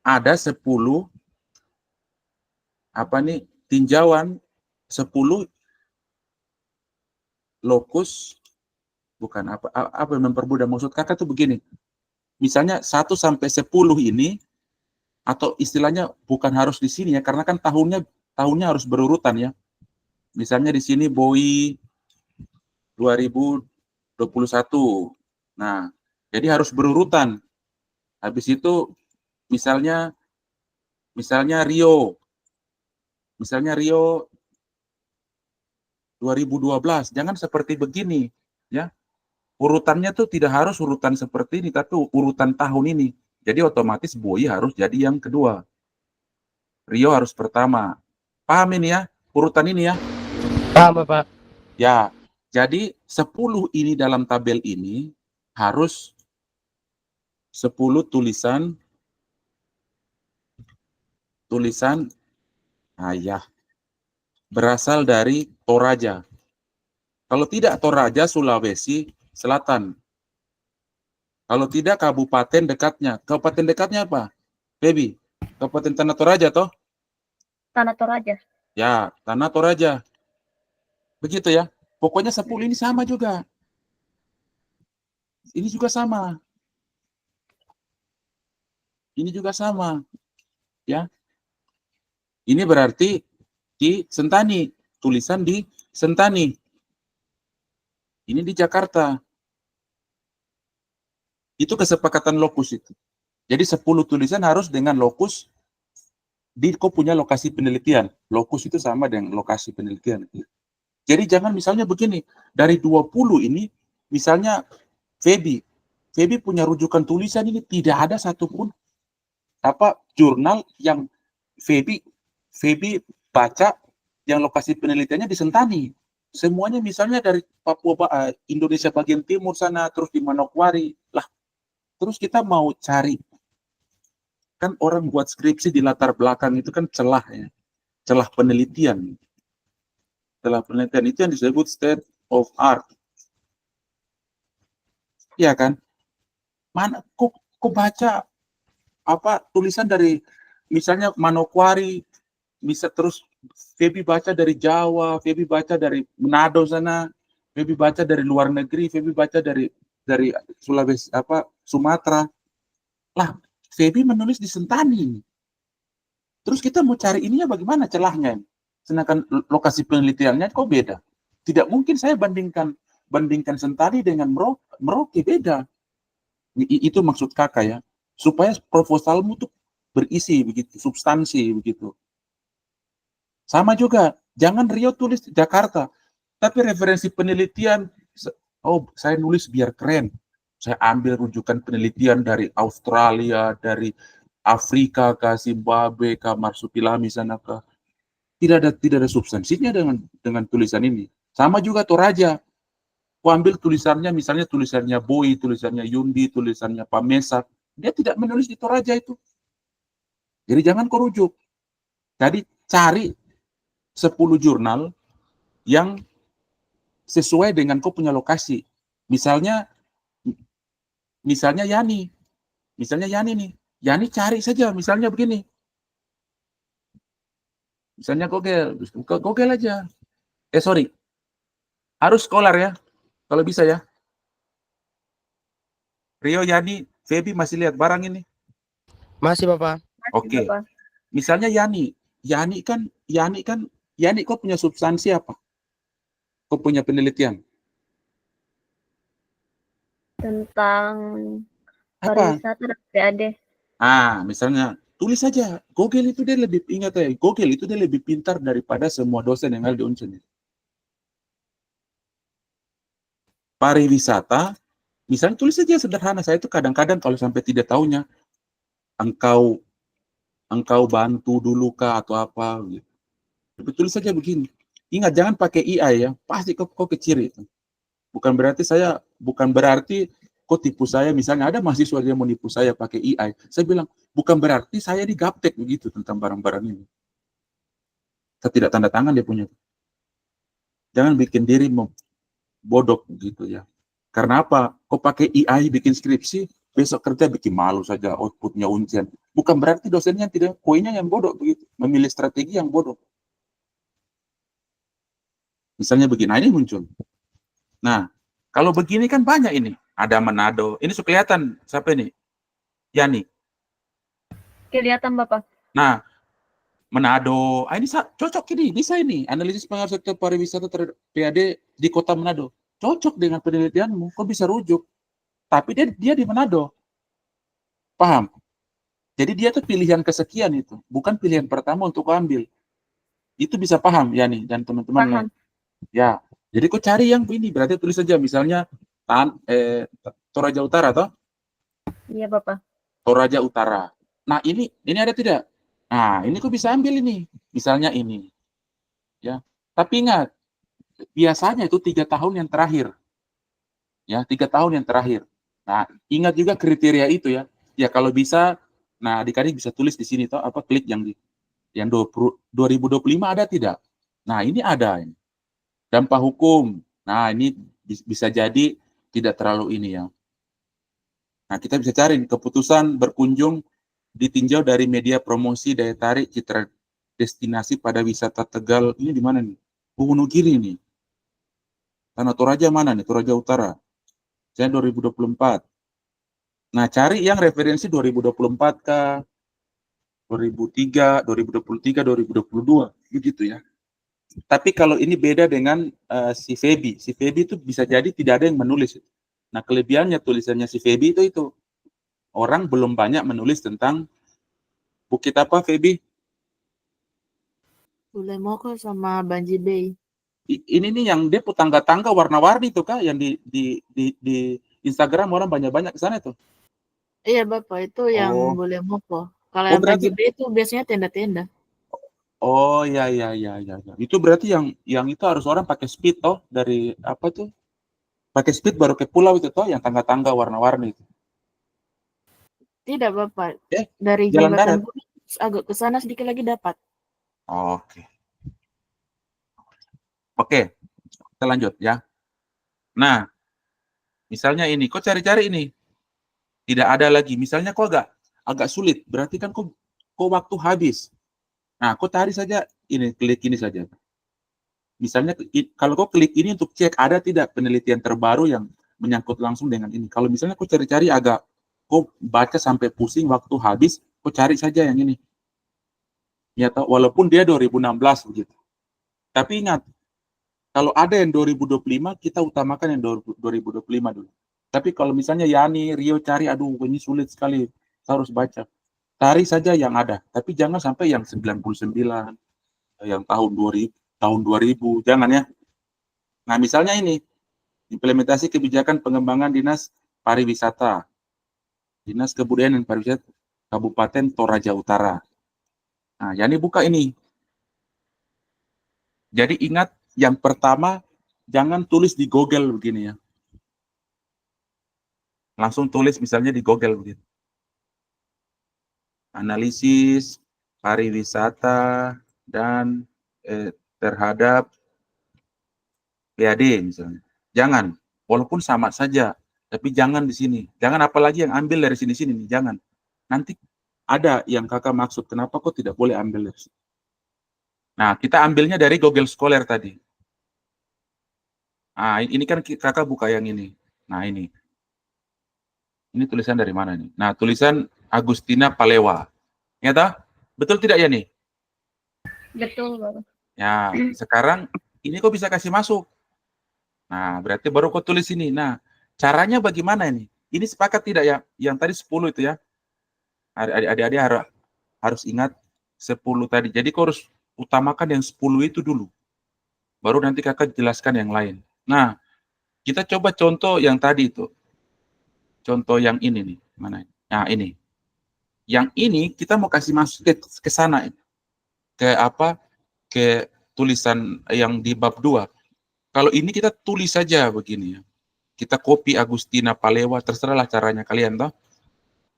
ada 10 tinjauan 10 lokus, bukan apa yang mempermudah, maksud kakak tuh begini, misalnya 1 sampai 10 ini, atau istilahnya bukan harus di sini ya, karena kan tahunnya harus berurutan ya. Misalnya di sini BOI 2021. Nah, jadi harus berurutan. Habis itu misalnya Rio. Misalnya Rio 2012. Jangan seperti begini, ya. Urutannya tuh tidak harus urutan seperti ini, tapi urutan tahun ini. Jadi otomatis BOI harus jadi yang kedua. Rio harus pertama. Paham ini ya? Urutan ini ya? Paham Bapak. Ya. Jadi 10 ini dalam tabel ini harus 10 tulisan ayah berasal dari Toraja. Kalau tidak Toraja, Sulawesi Selatan. Kalau tidak kabupaten dekatnya. Kabupaten dekatnya apa? Baby, Kabupaten Tanah Toraja toh? Tanah Toraja. Ya, Tanah Toraja. Begitu ya. Pokoknya 10 ini sama juga. Ini juga sama. Ini juga sama. Ya. Ini berarti di Sentani. Tulisan di Sentani. Ini di Jakarta. Itu kesepakatan lokus itu. Jadi 10 tulisan harus dengan lokus di kau punya lokasi penelitian. Lokus itu sama dengan lokasi penelitian. Jadi jangan misalnya begini, dari 20 ini, misalnya Feby punya rujukan tulisan ini tidak ada satupun jurnal yang Feby baca yang lokasi penelitiannya di Sentani. Semuanya misalnya dari Papua, Indonesia bagian timur sana, terus di Manokwari. Lah, terus kita mau cari, kan orang buat skripsi di latar belakang itu kan celah ya, celah penelitian. Celah penelitian itu yang disebut state of art. Iya kan? Mana kok baca tulisan dari misalnya Manokwari, bisa terus Feby baca dari Jawa, Feby baca dari Manado sana, Feby baca dari luar negeri, Feby baca dari Sulawesi Sumatera. Lah, Feby menulis di Sentani. Terus kita mau cari ininya bagaimana celahnya? Sedangkan lokasi penelitiannya kok beda. Tidak mungkin saya bandingkan Sentani dengan Merauke, beda. Itu maksud kakak ya, supaya proposalmu tuh berisi begitu, substansi begitu. Sama juga, jangan Rio tulis Jakarta, tapi referensi penelitian, saya nulis biar keren. Saya ambil rujukan penelitian dari Australia, dari Afrika ke Zimbabwe ke Marsupilami sana ke. Tidak ada substansinya dengan tulisan ini. Sama juga Toraja. Aku ambil tulisannya, misalnya tulisannya Boy, tulisannya Yundi, tulisannya Pamesa. Dia tidak menulis di Toraja itu. Jadi jangan kau rujuk. Jadi cari 10 jurnal yang sesuai dengan kau punya lokasi. Misalnya Yani. Misalnya Yani nih. Yani cari saja, misalnya begini. Misalnya Google aja. Sorry. Harus Scholar ya. Kalau bisa ya. Rio, Yani, Feby masih lihat barang ini? Masih Bapak. Oke. Bapak. Misalnya Yani kau punya substansi apa? Kau punya penelitian? Tentang Apa? Pariwisata dan PAD. Misalnya tulis saja. Google itu dia lebih ingat ya. Google itu dia lebih pintar daripada semua dosen yang ada di Unsur. Pariwisata, misalnya tulis saja sederhana. Saya itu kadang-kadang kalau sampai tidak tahunya, engkau bantu dulu kah atau apa gitu. Tapi tulis saja begini. Ingat jangan pakai AI ya. Pasti kau kecil itu. Bukan berarti kok tipu saya, misalnya ada mahasiswa yang mau nipu saya pakai AI. Saya bilang, bukan berarti saya di gaptek begitu tentang barang-barang ini. Saya tidak tanda tangan dia punya. Jangan bikin diri bodoh gitu ya. Karena apa? Kok pakai AI bikin skripsi, besok kerja bikin malu saja outputnya ujian. Bukan berarti dosennya tidak, koinnya yang bodoh begitu. Memilih strategi yang bodoh. Misalnya begini, nah ini muncul. Nah, kalau begini kan banyak ini. Ada Manado. Ini sudah kelihatan siapa ini? Yani. Kelihatan Bapak. Nah, Manado. Ini cocok ini, bisa ini. Analisis pengaruh sektor pariwisata terhadap PAD di kota Manado. Cocok dengan penelitianmu. Kok bisa rujuk? Tapi dia di Manado. Paham? Jadi dia tuh pilihan kesekian itu. Bukan pilihan pertama untuk ambil. Itu bisa paham, Yani, dan teman-teman lain. Paham. Ya. Jadi kok cari yang ini. Berarti tulis saja. Misalnya, Toraja Utara, toh? Iya Bapak. Toraja Utara. Nah, ini ada tidak? Nah, ini kok bisa ambil ini. Misalnya ini. Ya. Tapi ingat, biasanya itu 3 tahun yang terakhir. Ya, 3 tahun yang terakhir. Nah, ingat juga kriteria itu ya. Ya, kalau bisa, nah adik-adik bisa tulis di sini, toh, apa klik yang 2025 ada tidak? Nah, ini ada. Dampak hukum. Nah, ini bisa jadi tidak terlalu ini ya. Nah, kita bisa cari keputusan berkunjung ditinjau dari media promosi daya tarik citra destinasi pada wisata Tegal. Ini di mana nih? Wonogiri nih. Tanah Toraja mana nih? Toraja Utara. Saya 2024. Nah, cari yang referensi 2024 kah? 2003, 2023, 2022. Begitu ya. Tapi kalau ini beda dengan si Febi. Si Febi itu bisa jadi tidak ada yang menulis. Nah, kelebihannya tulisannya si Febi itu. Orang belum banyak menulis tentang bukit apa, Febi? Ulemoko sama Banji Bay. Ini nih yang dia tangga-tangga warna-warni tuh kak, yang di Instagram orang banyak-banyak ke sana tuh. Iya Bapak, itu yang Oh, Ulemoko. Kalau oh yang Banji berarti, Bay itu biasanya tenda-tenda. oh ya. Itu berarti yang itu harus orang pakai speed toh dari apa tuh? Pakai speed baru ke pulau itu toh, yang tangga-tangga warna-warni itu. Tidak Bapak, Eh, dari jalan darat. jembatan Bumi agak ke sana sedikit lagi dapat. Oke, oke, kita lanjut ya. Nah, misalnya ini, kok cari-cari ini, tidak ada lagi. Misalnya kok agak sulit, berarti kan kok waktu habis. Nah, kok cari saja ini, klik ini saja. Misalnya, kalau kau klik ini untuk cek ada tidak penelitian terbaru yang menyangkut langsung dengan ini. Kalau misalnya kau cari-cari kau baca sampai pusing waktu habis, kau cari saja yang ini. Ya, walaupun dia 2016 begitu. Tapi ingat, kalau ada yang 2025, kita utamakan yang 2025 dulu. Tapi kalau misalnya Yani, Rio cari, aduh ini sulit sekali, saya harus baca. Cari saja yang ada, tapi jangan sampai yang 99, yang tahun 2000, jangan ya. Nah, misalnya ini, implementasi kebijakan pengembangan Dinas Pariwisata, Dinas Kebudayaan dan Pariwisata Kabupaten Toraja Utara. Nah, Yani buka ini. Jadi ingat, yang pertama, jangan tulis di Google begini ya. Langsung tulis misalnya di Google begitu. Analisis pariwisata dan terhadap PAD misalnya. Jangan, walaupun sama saja, tapi jangan di sini. Jangan apalagi yang ambil dari sini-sini nih, jangan. Nanti ada yang kakak maksud, kenapa kok tidak boleh ambil dari sini. Nah, kita ambilnya dari Google Scholar tadi. Nah, ini kan kakak buka yang ini. Nah, ini. Ini tulisan dari mana nih? Nah, tulisan Agustina Palewa. Nyata? Betul tidak ya nih? Betul Bapak. Ya, sekarang ini kok bisa kasih masuk. Nah, berarti baru kau tulis ini. Nah, caranya bagaimana ini? Ini sepakat tidak ya? Yang tadi 10 itu ya. Adik-adik harus ingat 10 tadi. Jadi kau harus utamakan yang 10 itu dulu. Baru nanti kakak jelaskan yang lain. Nah, kita coba contoh yang tadi itu. Contoh yang ini nih. Mana? Nah, ini. Yang ini kita mau kasih masuk ke sana. Ke apa? Ke tulisan yang di bab 2. Kalau ini kita tulis saja begini ya. Kita copy Agustina Palewa, terserahlah caranya kalian toh.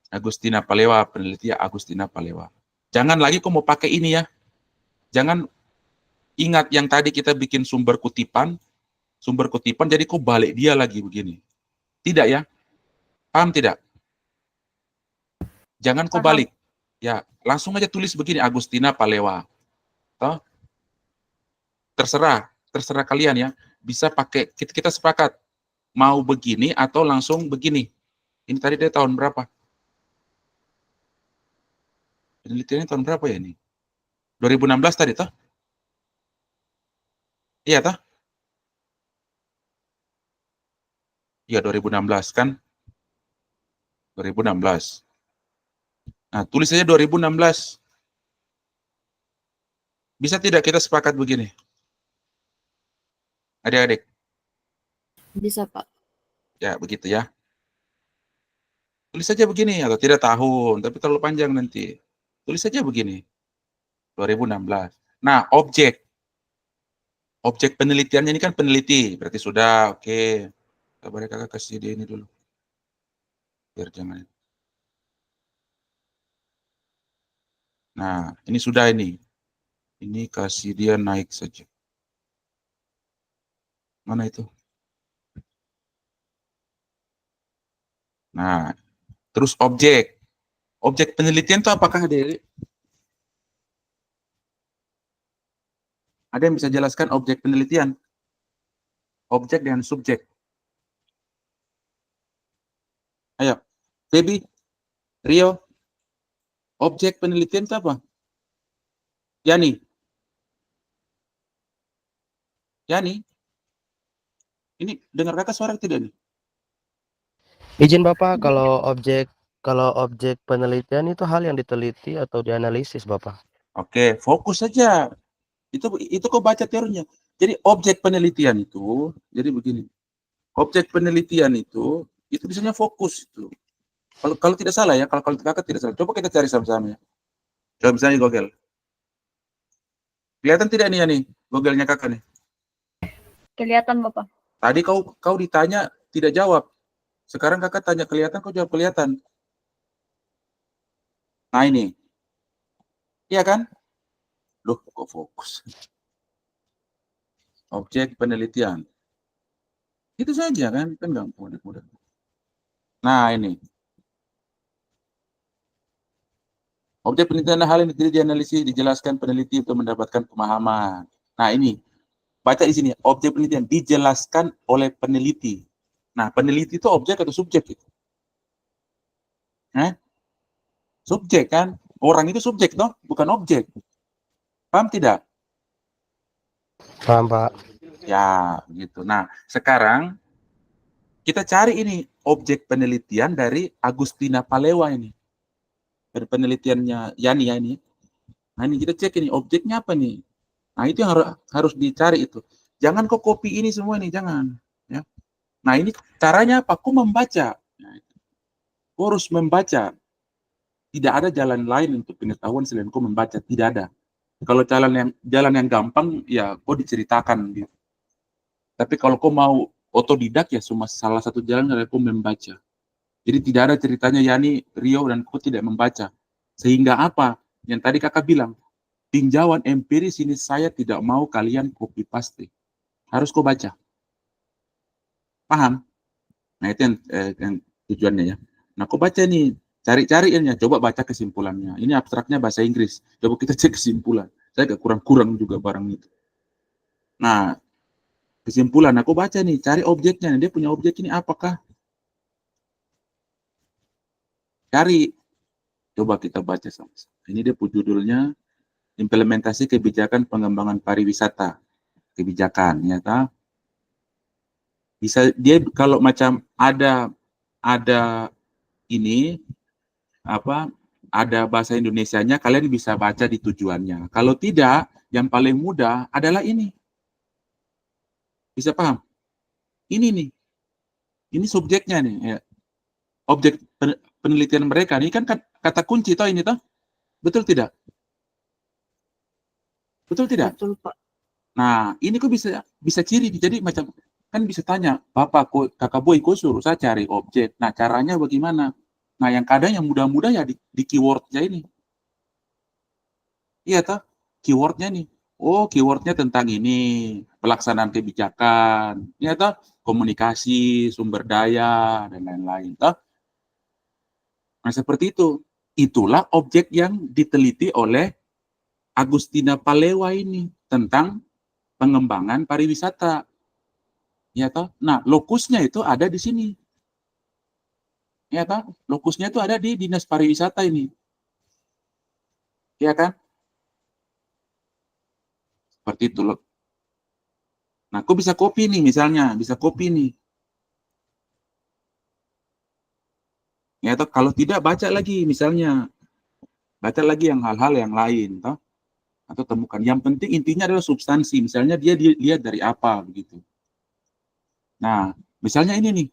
Agustina Palewa, peneliti Agustina Palewa. Jangan lagi kau mau pakai ini ya. Jangan ingat yang tadi kita bikin sumber kutipan jadi kau balik dia lagi begini. Tidak ya? Paham tidak? Jangan kau Paham. balik. Ya, langsung aja tulis begini Agustina Palewa. Toh? Terserah kalian ya. Bisa pakai, kita sepakat mau begini atau langsung begini. Ini tadi dia tahun berapa? Penelitiannya tahun berapa ya ini? 2016 tadi toh? Iya toh? Iya 2016 kan? 2016. Nah, tulis saja 2016. Bisa tidak kita sepakat begini? Adik-adik. Bisa, Pak. Ya, begitu ya. Tulis saja begini, atau tidak tahun, tapi terlalu panjang nanti. Tulis saja begini. 2016. Nah, objek penelitiannya ini kan peneliti, berarti sudah, oke. Sabar kakak kasih dia ini dulu. Biar jangan. Nah, ini sudah ini. Ini kasih dia naik saja. Mana itu? Nah, terus objek. Objek penelitian itu apakah ada? Ada yang bisa jelaskan objek penelitian? Objek dan subjek. Ayo, Baby, Rio, objek penelitian itu apa? Yani, ini dengar kakak suara tidak nih? Izin Bapak, kalau objek penelitian itu hal yang diteliti atau dianalisis, Bapak. Oke, fokus saja. Itu kok baca teorinya. Jadi objek penelitian itu, jadi begini. Objek penelitian itu biasanya fokus itu. Kalau tidak salah ya, kalau kakak tidak salah. Coba kita cari sama-sama ya. Coba misalnya di Google. Kelihatan tidak nih ya nih, Google-nya kakak nih. Kelihatan Bapak. Tadi kau ditanya tidak jawab. Sekarang kakak tanya kelihatan, kau jawab kelihatan. Nah ini. Iya kan? Loh, kok fokus? Objek penelitian. Itu saja kan nggak mudah. Nah ini. Objek penelitian hal yang dianalisis, dijelaskan peneliti untuk mendapatkan pemahaman. Nah ini, baca di sini. Objek penelitian dijelaskan oleh peneliti. Nah peneliti itu objek atau subjek? Subjek kan? Orang itu subjek toh, bukan objek. Paham tidak? Paham, Pak. Ya, gitu. Nah, sekarang kita cari ini objek penelitian dari Agustina Palewa ini. Dari penelitiannya Yani ya ini. Nah, ini kita cek ini objeknya apa nih? Nah, itu yang harus dicari itu. Jangan kok copy ini semua nih, jangan. Ya. Nah, ini caranya apa? Kok membaca. Nah, kok harus membaca. Tidak ada jalan lain untuk pengetahuan selain kau membaca. Tidak ada. Kalau jalan yang gampang, ya kau diceritakan gitu. Tapi kalau kau mau otodidak ya cuma salah satu jalan adalah kau membaca. Jadi tidak ada ceritanya Yani, Rio, dan kau tidak membaca. Sehingga apa? Yang tadi kakak bilang, tinjauan empiris ini saya tidak mau kalian copy paste. Harus kau baca. Paham? Nah itu yang tujuannya ya. Nah kau baca nih, cari-cari ini, coba baca kesimpulannya. Ini abstraknya bahasa Inggris. Coba kita cek kesimpulan. Saya agak kurang-kurang juga barang itu. Nah, kesimpulan aku baca nih, cari objeknya. Dia punya objek ini apakah? Cari. Coba kita baca sama-sama. Ini dia judulnya implementasi kebijakan pengembangan pariwisata. Kebijakan, ya kan? Bisa dia kalau macam ada ada ini apa? Ada bahasa Indonesianya, kalian bisa baca di tujuannya. Kalau tidak, yang paling mudah adalah ini. Bisa paham? Ini nih. Ini subjeknya nih. Ya. Objek penelitian mereka. Ini kan kata kunci toh ini toh. Betul tidak? Betul tidak? Betul, Pak. Nah, ini kok bisa ciri. Jadi macam kan bisa tanya, Bapak, Kakak Boy, kok suruh saya cari objek. Nah, caranya bagaimana? Nah, yang kadang yang mudah-mudah ya di keywordnya ini. Iya toh, keywordnya nih. Oh, keywordnya tentang ini, pelaksanaan kebijakan. Iya toh, komunikasi, sumber daya, dan lain-lain. Toh. Nah, seperti itu. Itulah objek yang diteliti oleh Agustina Palewa ini tentang pengembangan pariwisata. Ya toh? Nah, lokusnya itu ada di sini. Ya toh? Lokusnya itu ada di Dinas Pariwisata ini. Ya kan? Seperti itu loh. Nah, aku bisa copy nih misalnya, bisa copy nih. Ya toh, kalau tidak baca lagi misalnya. Baca lagi yang hal-hal yang lain toh. Atau temukan. Yang penting intinya adalah substansi. Misalnya dia lihat dari apa begitu. Nah, misalnya ini nih,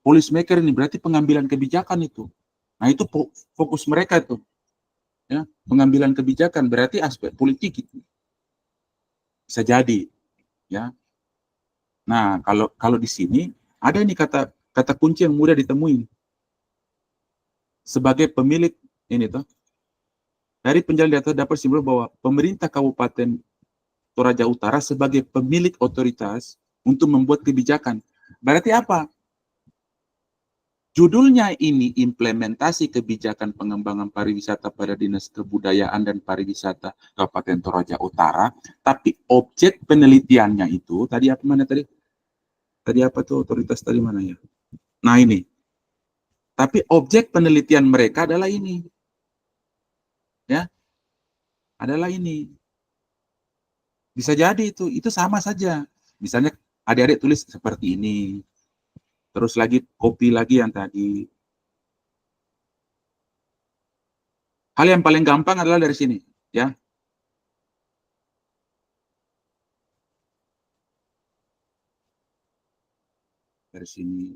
policy maker ini berarti pengambilan kebijakan itu. Nah, itu fokus mereka itu. Ya, pengambilan kebijakan berarti aspek politik itu. Bisa jadi, ya. Nah, kalau di sini ada ini kata kunci yang mudah ditemuin. Sebagai pemilik ini toh. Dari penjalin data dapat simpulkan bahwa pemerintah Kabupaten Toraja Utara sebagai pemilik otoritas untuk membuat kebijakan. Berarti apa? Judulnya ini implementasi kebijakan pengembangan pariwisata pada Dinas Kebudayaan dan Pariwisata Kabupaten Toraja Utara, tapi objek penelitiannya itu tadi apa mana tadi? Tadi apa tuh otoritas tadi mana ya? Nah ini. Tapi objek penelitian mereka adalah ini. Ya. Adalah ini. Bisa jadi itu sama saja. Misalnya adik-adik tulis seperti ini. Terus lagi copy lagi yang tadi. Hal yang paling gampang adalah dari sini, ya. Dari sini.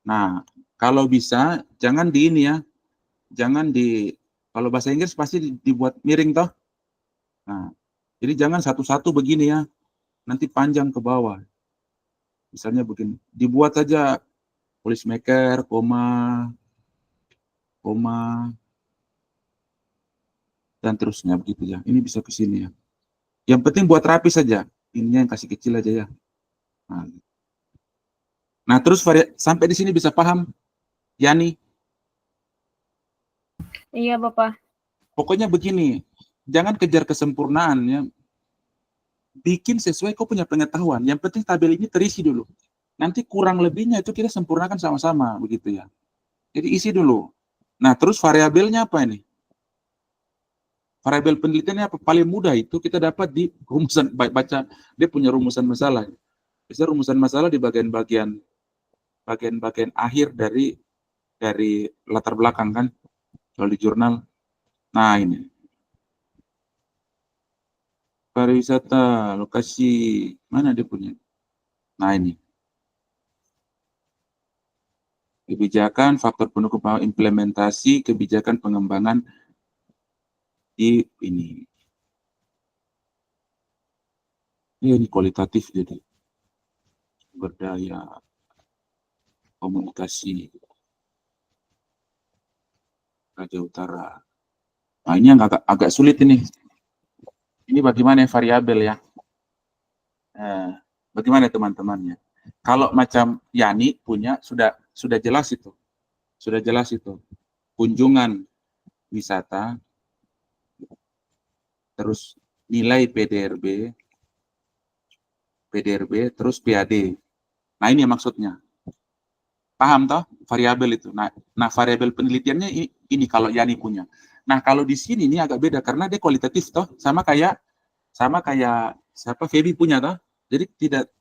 Nah, kalau bisa jangan di ini ya. Jangan kalau bahasa Inggris pasti dibuat miring toh. Nah, jadi jangan satu-satu begini ya. Nanti panjang ke bawah. Misalnya begini. Dibuat saja policy maker, koma, dan terusnya begitu ya. Ini bisa ke sini ya. Yang penting buat rapi saja. Ininya yang kasih kecil aja ya. Nah terus sampai di sini bisa paham, Yani? Iya, Bapak. Pokoknya begini, jangan kejar kesempurnaan ya. Bikin sesuai kau punya pengetahuan. Yang penting tabel ini terisi dulu. Nanti kurang lebihnya itu kita sempurnakan sama-sama begitu ya. Jadi isi dulu. Nah terus variabelnya apa ini? Variabel penelitiannya apa? Paling mudah itu kita dapat di rumusan, baca dia punya rumusan masalah. Bisa rumusan masalah di bagian-bagian akhir dari latar belakang kan, kalau di jurnal. Nah ini pariwisata lokasi mana dia punya. Nah ini kebijakan faktor pendukung implementasi kebijakan pengembangan di ini. Ini kualitatif jadi sumber daya komunikasi Raja Utara. Nah ini yang agak sulit ini. Ini bagaimana variabel ya? Bagaimana teman-temannya? Kalau macam Yani punya sudah jelas itu, kunjungan wisata, terus nilai PDRB, terus PAD. Nah ini maksudnya. Paham toh variabel itu. Nah variabel penelitiannya ini kalau Yani punya. Nah kalau di sini ini agak beda karena dia kualitatif toh, sama kayak siapa Feby punya toh. Jadi tidak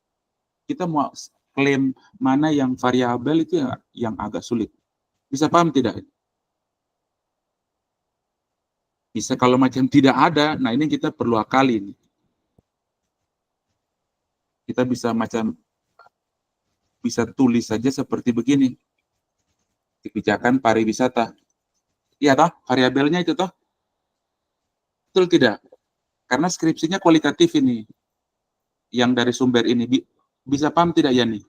kita mau klaim mana yang variabel itu yang agak sulit. Bisa paham tidak? Bisa kalau macam tidak ada, nah ini kita perlu akali nih. Kita bisa tulis saja seperti begini. Kebijakan pariwisata. Iya toh, variabelnya itu toh. Betul tidak? Karena skripsinya kualitatif ini. Yang dari sumber ini. Bisa paham tidak, Yani?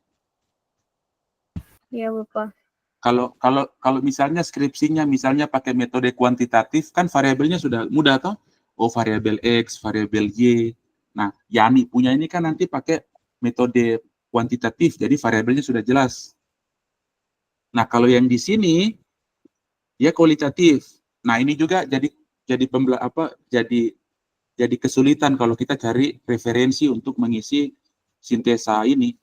Iya, Bapak. Kalau misalnya skripsinya misalnya pakai metode kuantitatif, kan variabelnya sudah mudah toh? Oh, variabel X, variabel Y. Nah, Yani punya ini kan nanti pakai metode kuantitatif, jadi variabelnya sudah jelas. Nah, kalau yang di sini dia kualitatif. Nah, ini juga jadi kesulitan kalau kita cari referensi untuk mengisi sintesa ini.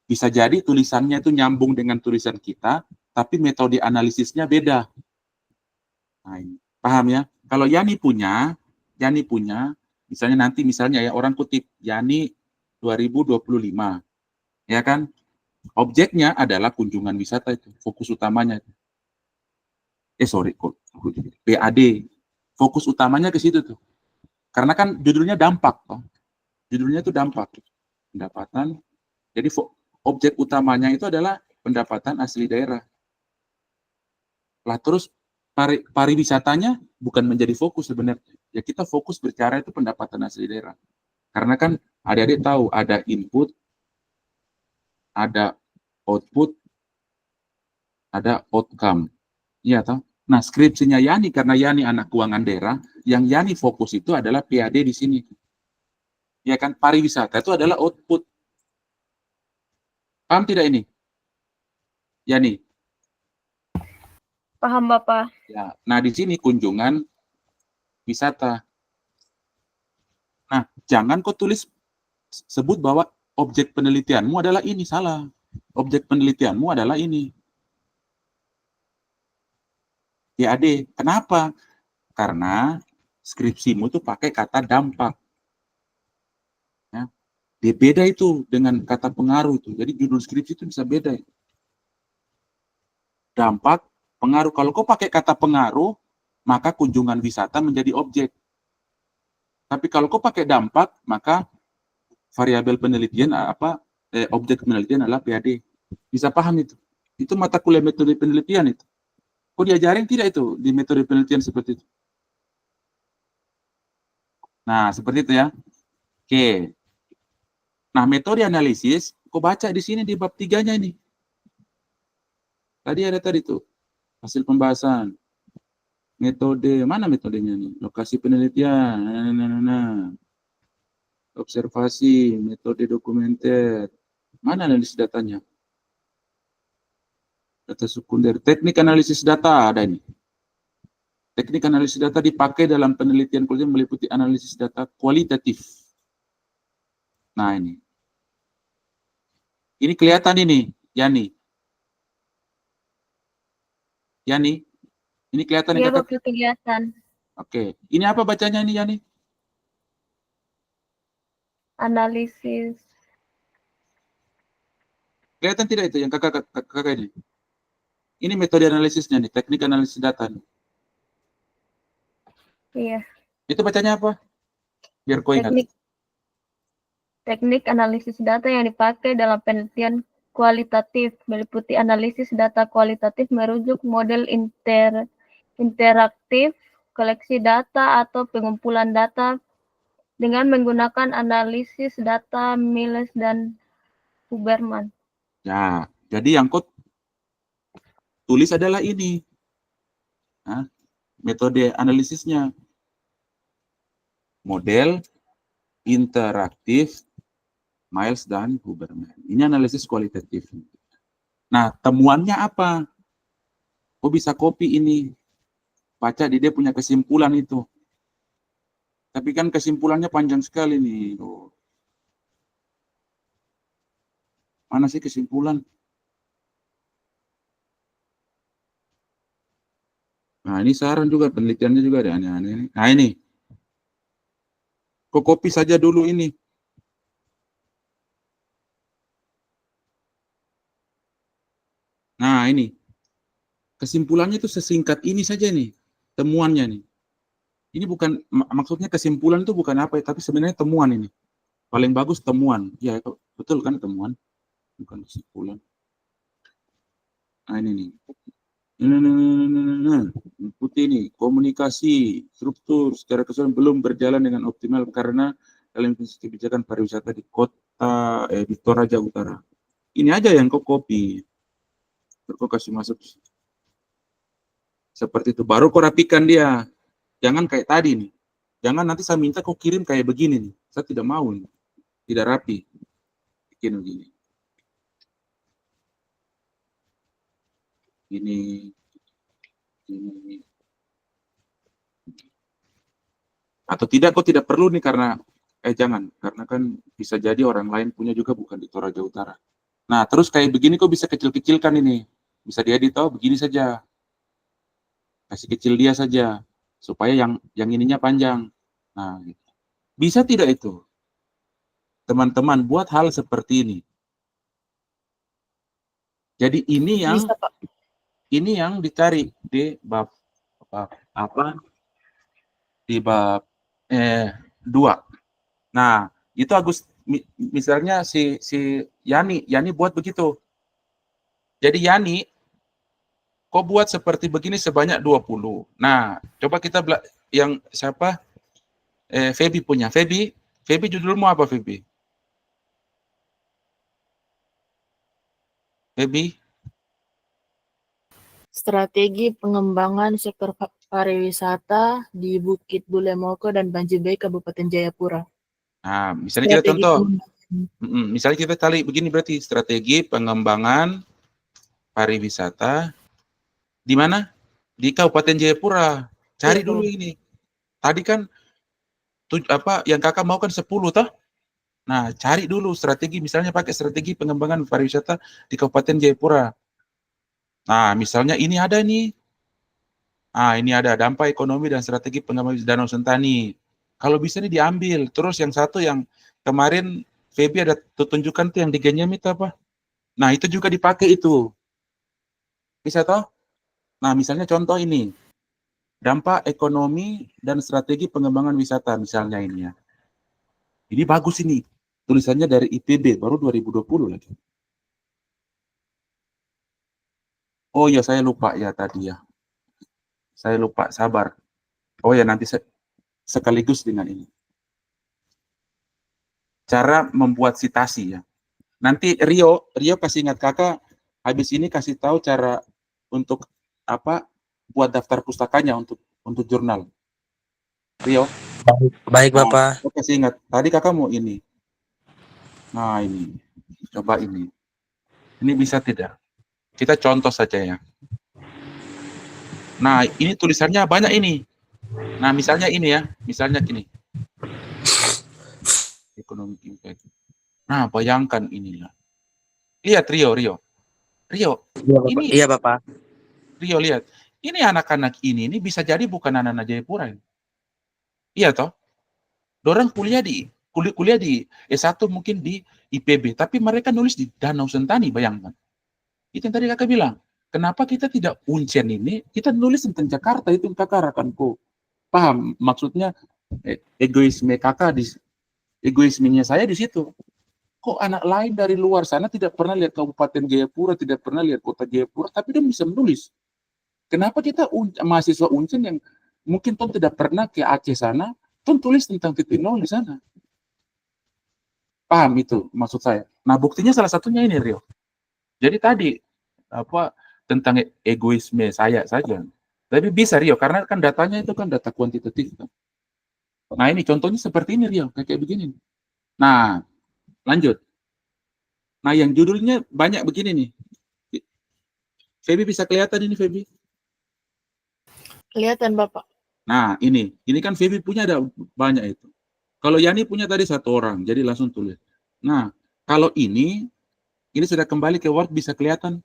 Bisa jadi tulisannya itu nyambung dengan tulisan kita, tapi metode analisisnya beda. Nah, ini. Paham ya? Kalau Yani punya, misalnya ya orang kutip Yani 2025, ya kan? Objeknya adalah kunjungan wisata itu, fokus utamanya. PAD. Fokus utamanya ke situ tuh. Karena kan judulnya dampak, toh. Judulnya itu dampak. Pendapatan. Jadi objek utamanya itu adalah pendapatan asli daerah. Lah terus pariwisatanya bukan menjadi fokus sebenarnya. Ya kita fokus bicara itu pendapatan asli daerah. Karena kan adik-adik tahu ada input, ada output, ada outcome. Iya toh? Nah, skripsinya Yani karena Yani anak keuangan daerah, yang Yani fokus itu adalah PAD di sini. Ya kan, pariwisata itu adalah output. Paham tidak ini? Yani? Paham, Bapak. Ya. Nah, di sini kunjungan wisata. Nah, jangan kau tulis sebut bahwa objek penelitianmu adalah ini, salah. Objek penelitianmu adalah ini. PAD. Kenapa? Karena skripsimu tuh pakai kata dampak. Ya. Dia beda itu dengan kata pengaruh itu. Jadi judul skripsi itu bisa beda. Dampak, pengaruh. Kalau kau pakai kata pengaruh, maka kunjungan wisata menjadi objek. Tapi kalau kau pakai dampak, maka variabel penelitian objek penelitian adalah PAD. Bisa paham itu? Itu mata kuliah metode penelitian itu. Kau diajarin tidak itu di metode penelitian seperti itu? Nah, seperti itu ya. Oke. Nah, metode analisis, kau baca di sini di bab 3-nya ini. Tadi ada tuh, hasil pembahasan. Metode, mana metodenya nih? Lokasi penelitian, observasi, metode dokumenter. Mana analisis datanya? Data sekunder, teknik analisis data ada ini. Teknik analisis data dipakai dalam penelitian kuliah meliputi analisis data kualitatif. Nah ini. Ini kelihatan ini, Yani. Yani, ini kelihatan Iya, kakak? Bapak, kelihatan. Oke. Ini apa bacanya ini, Yani? Analisis. Kelihatan tidak itu yang kakak ini? Ini metode analisisnya nih, teknik analisis data nih. Iya. Itu bacanya apa? Biar kau ingat. Teknik analisis data yang dipakai dalam penelitian kualitatif meliputi analisis data kualitatif merujuk model interaktif, koleksi data atau pengumpulan data dengan menggunakan analisis data Miles dan Huberman. Ya, jadi yang kau tulis adalah ini. Nah, metode analisisnya. Model interaktif Miles dan Huberman. Ini analisis kualitatif. Nah, temuannya apa? Kau bisa copy ini. Baca di dia punya kesimpulan itu. Tapi kan kesimpulannya panjang sekali nih. Oh. Mana sih kesimpulan? Nah, ini saran juga, penelitiannya juga ada aneh-aneh. Nah, ini. Kau copy saja dulu ini. Nah ini, kesimpulannya itu sesingkat ini saja nih, temuannya nih. Ini bukan, maksudnya kesimpulan itu bukan apa ya, tapi sebenarnya temuan ini. Paling bagus temuan. Ya, betul kan temuan, bukan kesimpulan. Nah ini nih. Ikuti ini, komunikasi struktur secara keseluruhan belum berjalan dengan optimal karena dalam kebijakan pariwisata di kota di Toraja Utara. Ini aja yang kau copy, kau kasih masuk seperti itu. Baru kau rapikan dia. Jangan kayak tadi nih. Jangan nanti saya minta kau kirim kayak begini nih. Saya tidak mau nih. Tidak rapi. Bikin begini. Ini. Atau tidak, kok tidak perlu nih karena jangan, karena kan bisa jadi orang lain punya juga bukan di Toraja Utara. Nah, terus kayak begini kok bisa kecil-kecilkan ini. Bisa diedit, begini saja. Kasih kecil dia saja supaya yang ininya panjang. Nah, gitu. Bisa tidak itu? Teman-teman buat hal seperti ini. Jadi ini yang Bisa, Pak. ini yang dicari di bab apa? Di bab 2. Nah, itu misalnya si Yani buat begitu. Jadi Yani kok buat seperti begini sebanyak 20. Nah, coba kita yang siapa? Feby punya. Feby judulmu apa Feby? Feby? Strategi pengembangan sektor pariwisata di Bukit Bulemoko dan Banjibei, Kabupaten Jayapura. Nah, misalnya kita Strategi contoh. pengembangan. Misalnya kita cari begini berarti strategi pengembangan pariwisata di mana? Di Kabupaten Jayapura. Cari dulu ini. Tadi kan yang kakak mau kan 10 toh? Nah, cari dulu strategi, misalnya pakai strategi pengembangan pariwisata di Kabupaten Jayapura. Nah, misalnya ini ada nih. Ini ada dampak ekonomi dan strategi pengembangan Danau Sentani. Kalau bisa nih diambil. Terus yang satu yang kemarin Feby ada tunjukkan tuh yang di Genyam itu apa? Nah, itu juga dipakai itu. Bisa toh? Nah, misalnya contoh ini. Dampak ekonomi dan strategi pengembangan wisata misalnya ini ya. Ini bagus ini. Tulisannya dari IPB, baru 2020 lagi. Oh ya, saya lupa ya tadi ya. Saya lupa, sabar. Oh ya, nanti sekaligus dengan ini. Cara membuat citasi ya. Nanti Rio kasih ingat kakak, habis ini kasih tahu cara untuk buat daftar pustakanya untuk jurnal. Rio. Baik, Bapak. Aku kasih ingat. Tadi kakak mau ini. Nah, ini. Coba ini. Ini bisa tidak? Kita contoh saja ya. Nah, ini tulisannya banyak ini. Nah, misalnya ini ya. Misalnya gini. Economic impact. Nah, bayangkan ini ya. Lihat Rio. Ini, Iya, Bapak. Rio lihat. Ini anak-anak ini bisa jadi bukan anak-anak Jayapura. Iya toh? Dorang kuliah di S1 mungkin di IPB, tapi mereka nulis di Danau Sentani, bayangkan. Itu yang tadi kakak bilang. Kenapa kita tidak uncian ini, kita nulis tentang Jakarta, itu kakak akan paham maksudnya egoismenya saya di situ. Kok anak lain dari luar sana tidak pernah lihat Kabupaten Jayapura, tidak pernah lihat kota Jayapura, tapi dia bisa menulis. Kenapa kita mahasiswa uncian yang mungkin Tom tidak pernah ke Aceh sana, Tom tulis tentang titik nol di sana. Paham itu maksud saya. Nah, buktinya salah satunya ini Rio. Jadi tadi tentang egoisme saya saja. Tapi bisa Rio, karena kan datanya itu kan data kuantitatif. Nah, ini contohnya seperti ini Rio, kayak begini. Nah, lanjut. Nah, yang judulnya banyak begini nih. Feby bisa kelihatan ini Feby? Kelihatan, Bapak. Nah, ini kan Feby punya ada banyak itu. Kalau Yani punya tadi 1 orang, jadi langsung tulis. Nah, kalau ini sudah kembali ke Word, bisa kelihatan?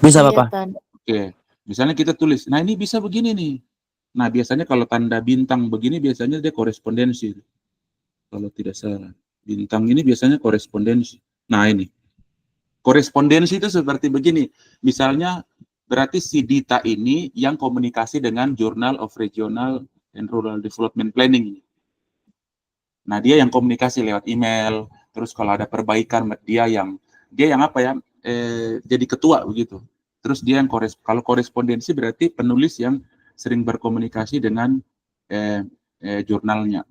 Bisa, Bapak. Oke, misalnya kita tulis, nah ini bisa begini nih. Nah, biasanya kalau tanda bintang begini, biasanya dia korespondensi. Kalau tidak salah. Bintang ini biasanya korespondensi. Nah, ini. Korespondensi itu seperti begini. Misalnya, berarti si Dita ini yang komunikasi dengan Journal of Regional and Rural Development Planning. Nah, dia yang komunikasi lewat email. Terus kalau ada perbaikan, dia yang apa ya? Jadi ketua begitu. Terus dia yang kalau korespondensi berarti penulis yang sering berkomunikasi dengan jurnalnya.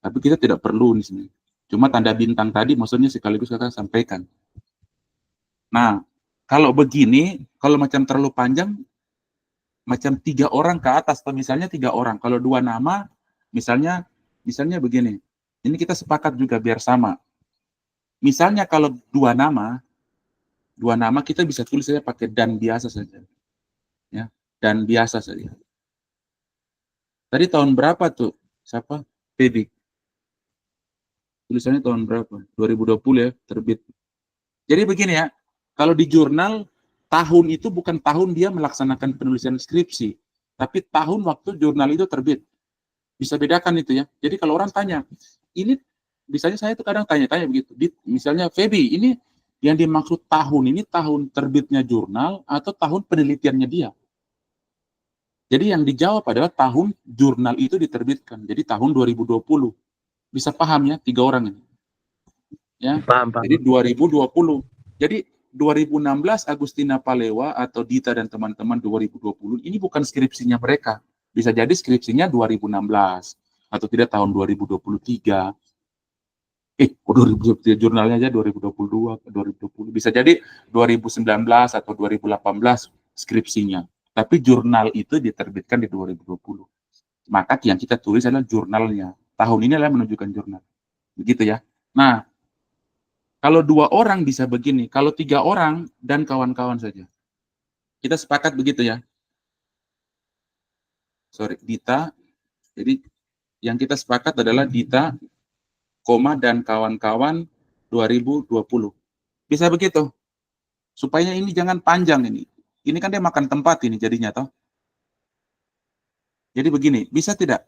Tapi kita tidak perlu di sini. Cuma tanda bintang tadi maksudnya sekaligus kakak sampaikan. Nah, kalau begini, kalau macam terlalu panjang, macam 3 orang ke atas, atau misalnya 3 orang. Kalau 2 nama, misalnya begini. Ini kita sepakat juga biar sama. Misalnya kalau 2 nama kita bisa tulis saja pakai dan biasa saja. Ya, dan biasa saja. Tadi tahun berapa tuh? Siapa? Pedi. Tulisannya tahun berapa? 2020 ya, terbit. Jadi begini ya, kalau di jurnal, tahun itu bukan tahun dia melaksanakan penulisan skripsi, tapi tahun waktu jurnal itu terbit. Bisa bedakan itu ya. Jadi kalau orang tanya, ini, misalnya saya tuh kadang tanya-tanya begitu, misalnya Feby, ini yang dimaksud tahun ini tahun terbitnya jurnal atau tahun penelitiannya dia? Jadi yang dijawab adalah tahun jurnal itu diterbitkan. Jadi tahun 2020. Bisa paham ya 3 orang ini? Ya. Paham. Jadi 2020. Jadi 2016 Agustina Palewa atau Dita dan teman-teman 2020 ini bukan skripsinya mereka. Bisa jadi skripsinya 2016 atau tidak tahun 2023. 2023 jurnalnya aja 2022, 2020. Bisa jadi 2019 atau 2018 skripsinya. Tapi jurnal itu diterbitkan di 2020. Maka yang kita tulis adalah jurnalnya. Tahun ini adalah menunjukkan jurnal. Begitu ya. Nah, kalau 2 orang bisa begini, kalau 3 orang dan kawan-kawan saja. Kita sepakat begitu ya. Sorry, Dita. Jadi yang kita sepakat adalah Dita, dan kawan-kawan 2020. Bisa begitu. Supaya ini jangan panjang ini. Ini kan dia makan tempat ini jadinya toh. Jadi begini, bisa tidak?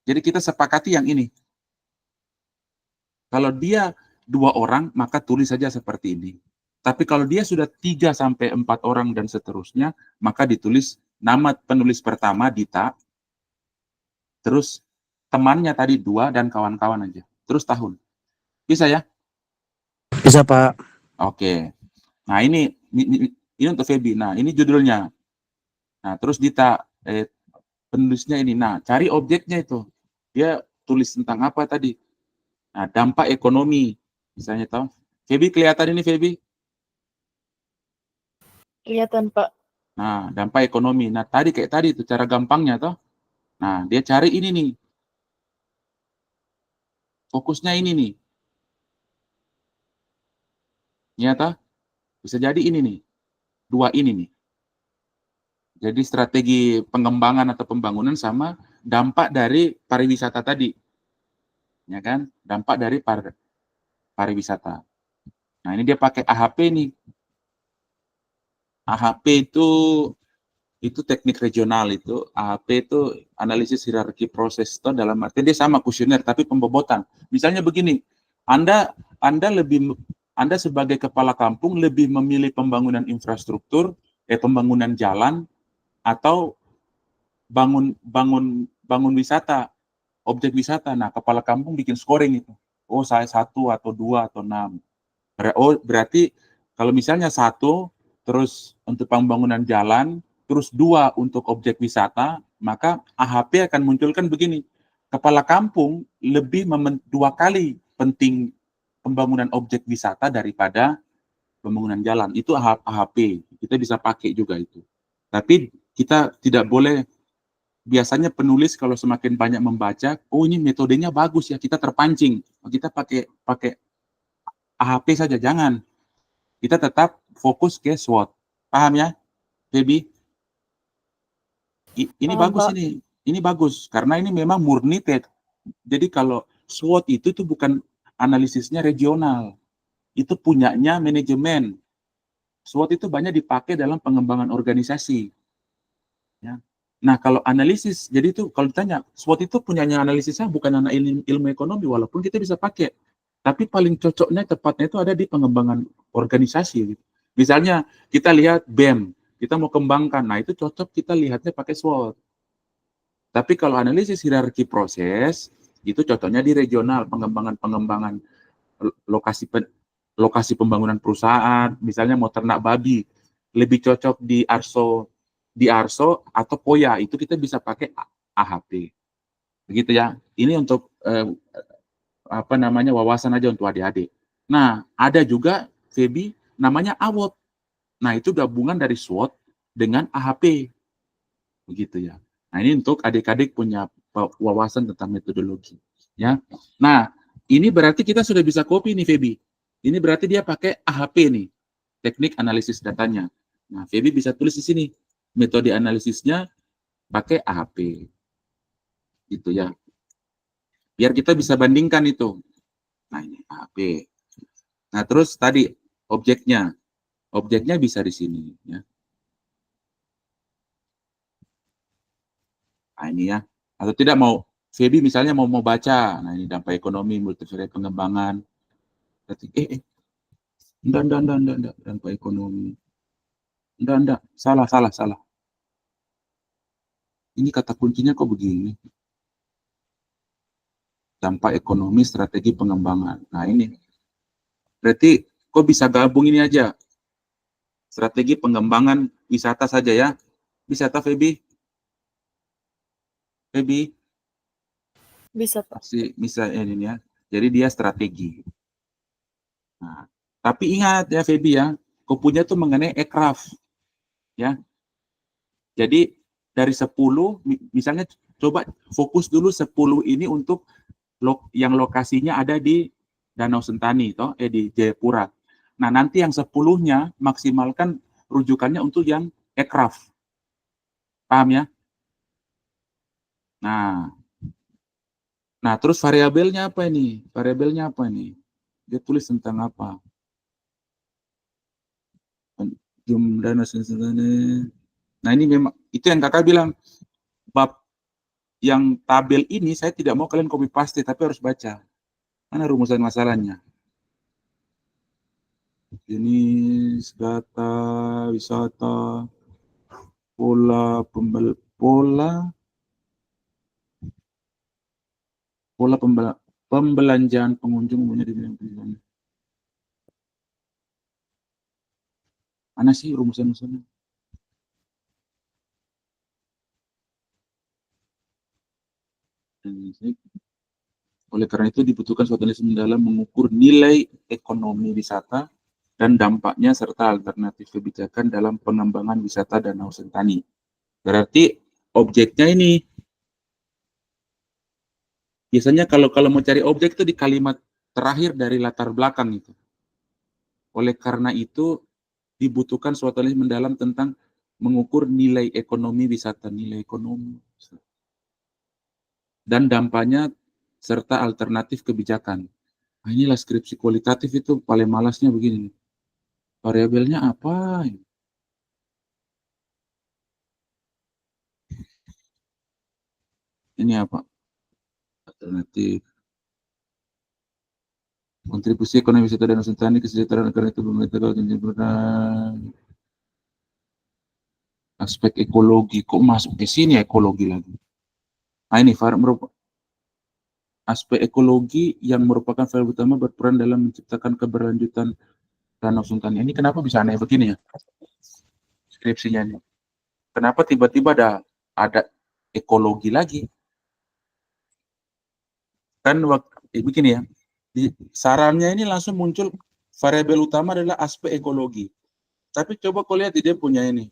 Jadi kita sepakati yang ini. Kalau dia 2 orang, maka tulis saja seperti ini. Tapi kalau dia sudah 3 sampai 4 orang dan seterusnya, maka ditulis nama penulis pertama Dita, terus temannya tadi 2 dan kawan-kawan aja. Terus tahun. Bisa ya? Bisa, Pak. Oke. Nah, ini untuk Feby. Nah, ini judulnya. Nah, terus Dita, penulisnya ini. Nah, cari objeknya itu. Dia tulis tentang apa tadi? Nah, dampak ekonomi. Misalnya tahu. Feby kelihatan ini, Feby? Kelihatan, Pak. Nah, dampak ekonomi. Nah, kayak tadi itu cara gampangnya toh. Nah, dia cari ini nih. Fokusnya ini nih. Ya toh? Bisa jadi ini nih. 2 ini nih. Jadi strategi pengembangan atau pembangunan sama dampak dari pariwisata tadi. Ya kan? Dampak dari pariwisata. Nah, ini dia pakai AHP nih. AHP itu teknik regional itu. AHP itu analisis hierarki proses itu dalam arti dia sama kuesioner tapi pembobotan. Misalnya begini, Anda sebagai kepala kampung lebih memilih pembangunan infrastruktur, pembangunan jalan atau bangun wisata, objek wisata. Nah, kepala kampung bikin scoring itu. Oh, saya 1 atau 2 atau 6. Oh, berarti kalau misalnya 1 terus untuk pembangunan jalan, terus 2 untuk objek wisata, maka AHP akan munculkan begini. Kepala kampung lebih 2 kali penting pembangunan objek wisata daripada pembangunan jalan. Itu AHP. Kita bisa pakai juga itu. Tapi kita tidak boleh, biasanya penulis kalau semakin banyak membaca, oh ini metodenya bagus ya, kita terpancing. Kita pakai AHP saja, jangan. Kita tetap fokus ke SWOT. Paham ya, Feby? Ini Paham, bagus Pak. ini. Ini bagus, karena ini memang murni TED. Jadi kalau SWOT itu bukan analisisnya regional. Itu punyanya manajemen. SWOT itu banyak dipakai dalam pengembangan organisasi. Ya. Nah, kalau analisis, jadi itu kalau ditanya, SWOT itu punyanya analisisnya bukan anak ilmu ekonomi, walaupun kita bisa pakai. Tapi paling cocoknya tepatnya itu ada di pengembangan organisasi. Gitu. Misalnya kita lihat BEM, kita mau kembangkan, nah itu cocok kita lihatnya pakai SWOT. Tapi kalau analisis hierarki proses, itu cocoknya di regional, pengembangan lokasi pembangunan perusahaan, misalnya mau ternak babi, lebih cocok di ARSO atau POYA, itu kita bisa pakai AHP. Begitu ya. Ini untuk wawasan aja untuk adik-adik. Nah, ada juga Febi namanya AWOT. Nah, itu gabungan dari SWOT dengan AHP. Begitu ya. Nah, ini untuk adik-adik punya wawasan tentang metodologi, ya. Nah, ini berarti kita sudah bisa copy nih Febi. Ini berarti dia pakai AHP nih, teknik analisis datanya. Nah, Febi bisa tulis di sini metode analisisnya pakai AHP. Gitu ya. Biar kita bisa bandingkan itu. Nah, ini AHP. Nah, terus tadi objeknya. Objeknya bisa di sini ya. Nah, ini ya. Atau tidak mau Febi misalnya mau baca. Nah, ini dampak ekonomi, multivariat pengembangan. Berarti enggak, dampak ekonomi. Enggak, salah. Ini kata kuncinya kok begini. Dampak ekonomi, strategi pengembangan. Nah, ini. Berarti kok bisa gabung ini aja. Strategi pengembangan wisata saja ya. Wisata Febi? Febi? Bisa, Pak. Pasti bisa ini ya. Jadi dia strategi. Nah, tapi ingat ya Febi ya, kopunya tuh mengenai aircraft. Ya. Jadi dari 10, misalnya coba fokus dulu 10 ini untuk yang lokasinya ada di Danau Sentani, di Jayapura. Nah, nanti yang 10-nya maksimalkan rujukannya untuk yang aircraft. Paham ya? Nah, terus variabelnya apa ini? Variabelnya apa ini? Dia tulis tentang apa? Jumlah Danau Sentani. Nah, ini memang itu yang kakak bilang, bab yang tabel ini saya tidak mau kalian copy paste, tapi harus baca. Mana rumusan masalahnya? Jenis data wisata, pola pembelanjaan pengunjung umumnya di bidang pendidikan. Mana sih rumusan-rumusannya? Oleh karena itu dibutuhkan suatu analisis mendalam mengukur nilai ekonomi wisata dan dampaknya serta alternatif kebijakan dalam pengembangan wisata Danau Sentani. Berarti objeknya ini biasanya kalau mau cari objek itu di kalimat terakhir dari latar belakang itu. Oleh karena itu dibutuhkan suatu analisis mendalam tentang mengukur nilai ekonomi wisata, nilai ekonomi dan dampaknya serta alternatif kebijakan. Nah, inilah skripsi kualitatif itu paling malasnya begini. Variabelnya apa? Ini apa? Alternatif. Kontribusi ekonomi wisata dan Nusantara kesejahteraan negara itu pemerintah aspek ekologi. Kok masuk ke sini ekologi lagi? Nah, ini aspek ekologi yang merupakan variabel utama berperan dalam menciptakan keberlanjutan Danau Sentani. Ini kenapa bisa aneh begini ya? Skripsinya ini. Kenapa tiba-tiba ada ekologi lagi? Kan begini ya. Di sarannya ini langsung muncul variabel utama adalah aspek ekologi. Tapi coba kau lihat dia punya ini.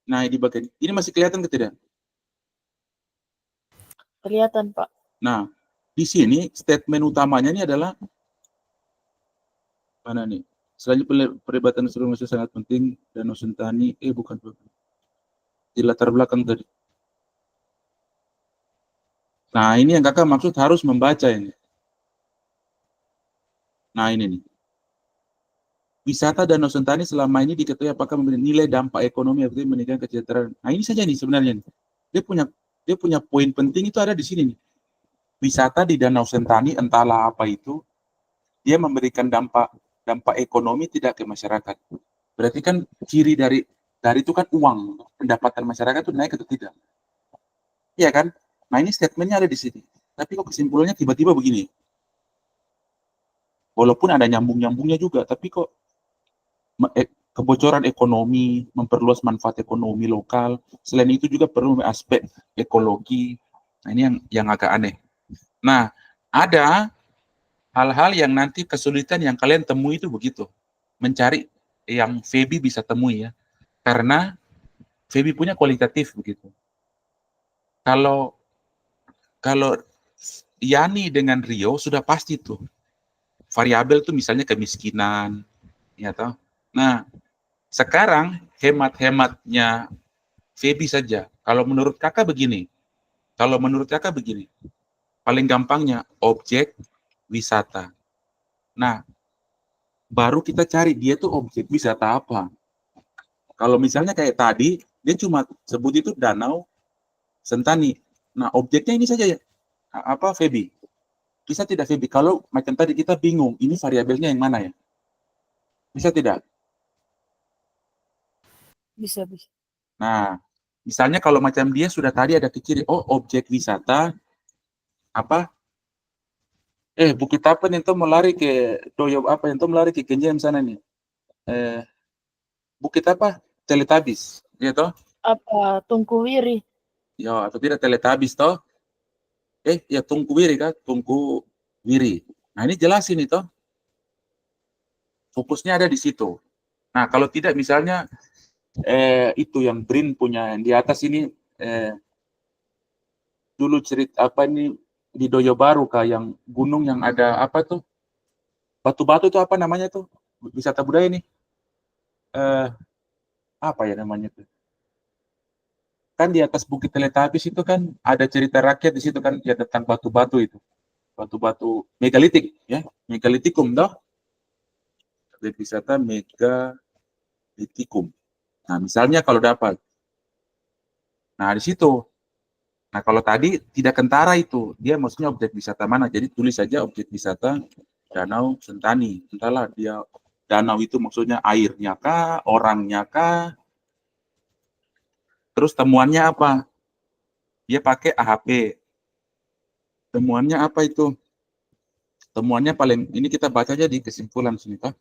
Nah, di bagian ini masih kelihatan ke tidak? Kelihatan, Pak. Nah, di sini statement utamanya ini adalah mana nih? Selanjutnya perlibatan seluruh manusia sangat penting Danau Sentani. Bukan. Di latar belakang tadi. Nah, ini yang kakak maksud harus membaca ini. Nah, ini nih. Wisata Danau Sentani selama ini diketahui apakah memiliki nilai dampak ekonomi atau meningkatkan kesejahteraan. Nah, ini saja nih sebenarnya. Dia punya poin penting itu ada di sini nih. wisata di Danau Sentani entahlah apa itu, dia memberikan dampak ekonomi tidak ke masyarakat. Berarti kan ciri dari itu kan uang, pendapatan masyarakat itu naik atau tidak. Iya kan? Nah ini statementnya ada di sini. Tapi kok kesimpulannya tiba-tiba begini. Walaupun ada nyambung-nyambungnya juga, tapi kok kebocoran ekonomi, memperluas manfaat ekonomi lokal. Selain itu juga perlu aspek ekologi. Nah ini yang agak aneh. Nah, ada hal-hal yang nanti kesulitan yang kalian temui itu begitu. Mencari yang Feby bisa temui ya. Karena Feby punya kualitatif begitu. Kalau Yani dengan Rio sudah pasti tuh. Variabel tuh misalnya kemiskinan, ya toh. Nah, sekarang hemat-hematnya Feby saja. Kalau menurut kakak begini, paling gampangnya objek wisata. Nah, baru kita cari dia tuh objek wisata apa. Kalau misalnya kayak tadi, dia cuma sebut itu Danau Sentani. Nah, objeknya ini saja ya. Apa Feby? Bisa tidak Feby? Kalau macam tadi kita bingung, ini variabelnya yang mana ya? Bisa tidak? Bisa. Nah, misalnya kalau macam dia sudah tadi ada kecil, oh objek wisata apa? Bukit apa nih? Tuh mau lari ke Doyo apa? Yang tuh melari ke Kenjem sana nih. Bukit apa? Teletabis, ya toh? Apa Tungkuwiri? Ya, atau tidak Teletabis toh? Ya Tungkuwiri kan? Tungkuwiri. Nah ini jelas ini toh. Fokusnya ada di situ. Nah kalau tidak misalnya itu yang Brin punya yang di atas ini dulu cerita apa ini di Doyo Baru kah yang gunung yang ada apa tuh batu-batu itu apa namanya tuh wisata budaya nih apa ya namanya tuh kan di atas Bukit Teletabis itu kan ada cerita rakyat di situ kan ya tentang batu-batu itu batu-batu megalitik ya megalitikum toh wisata megalitikum. Nah misalnya kalau dapat nah di situ. Nah, kalau tadi tidak kentara itu, dia maksudnya objek wisata mana? Jadi tulis saja objek wisata Danau Sentani. Entahlah dia danau itu maksudnya airnya kah, orangnya kah? Terus temuannya apa? Dia pakai AHP. Temuannya apa itu? Temuannya paling ini kita baca aja di kesimpulan sini toh.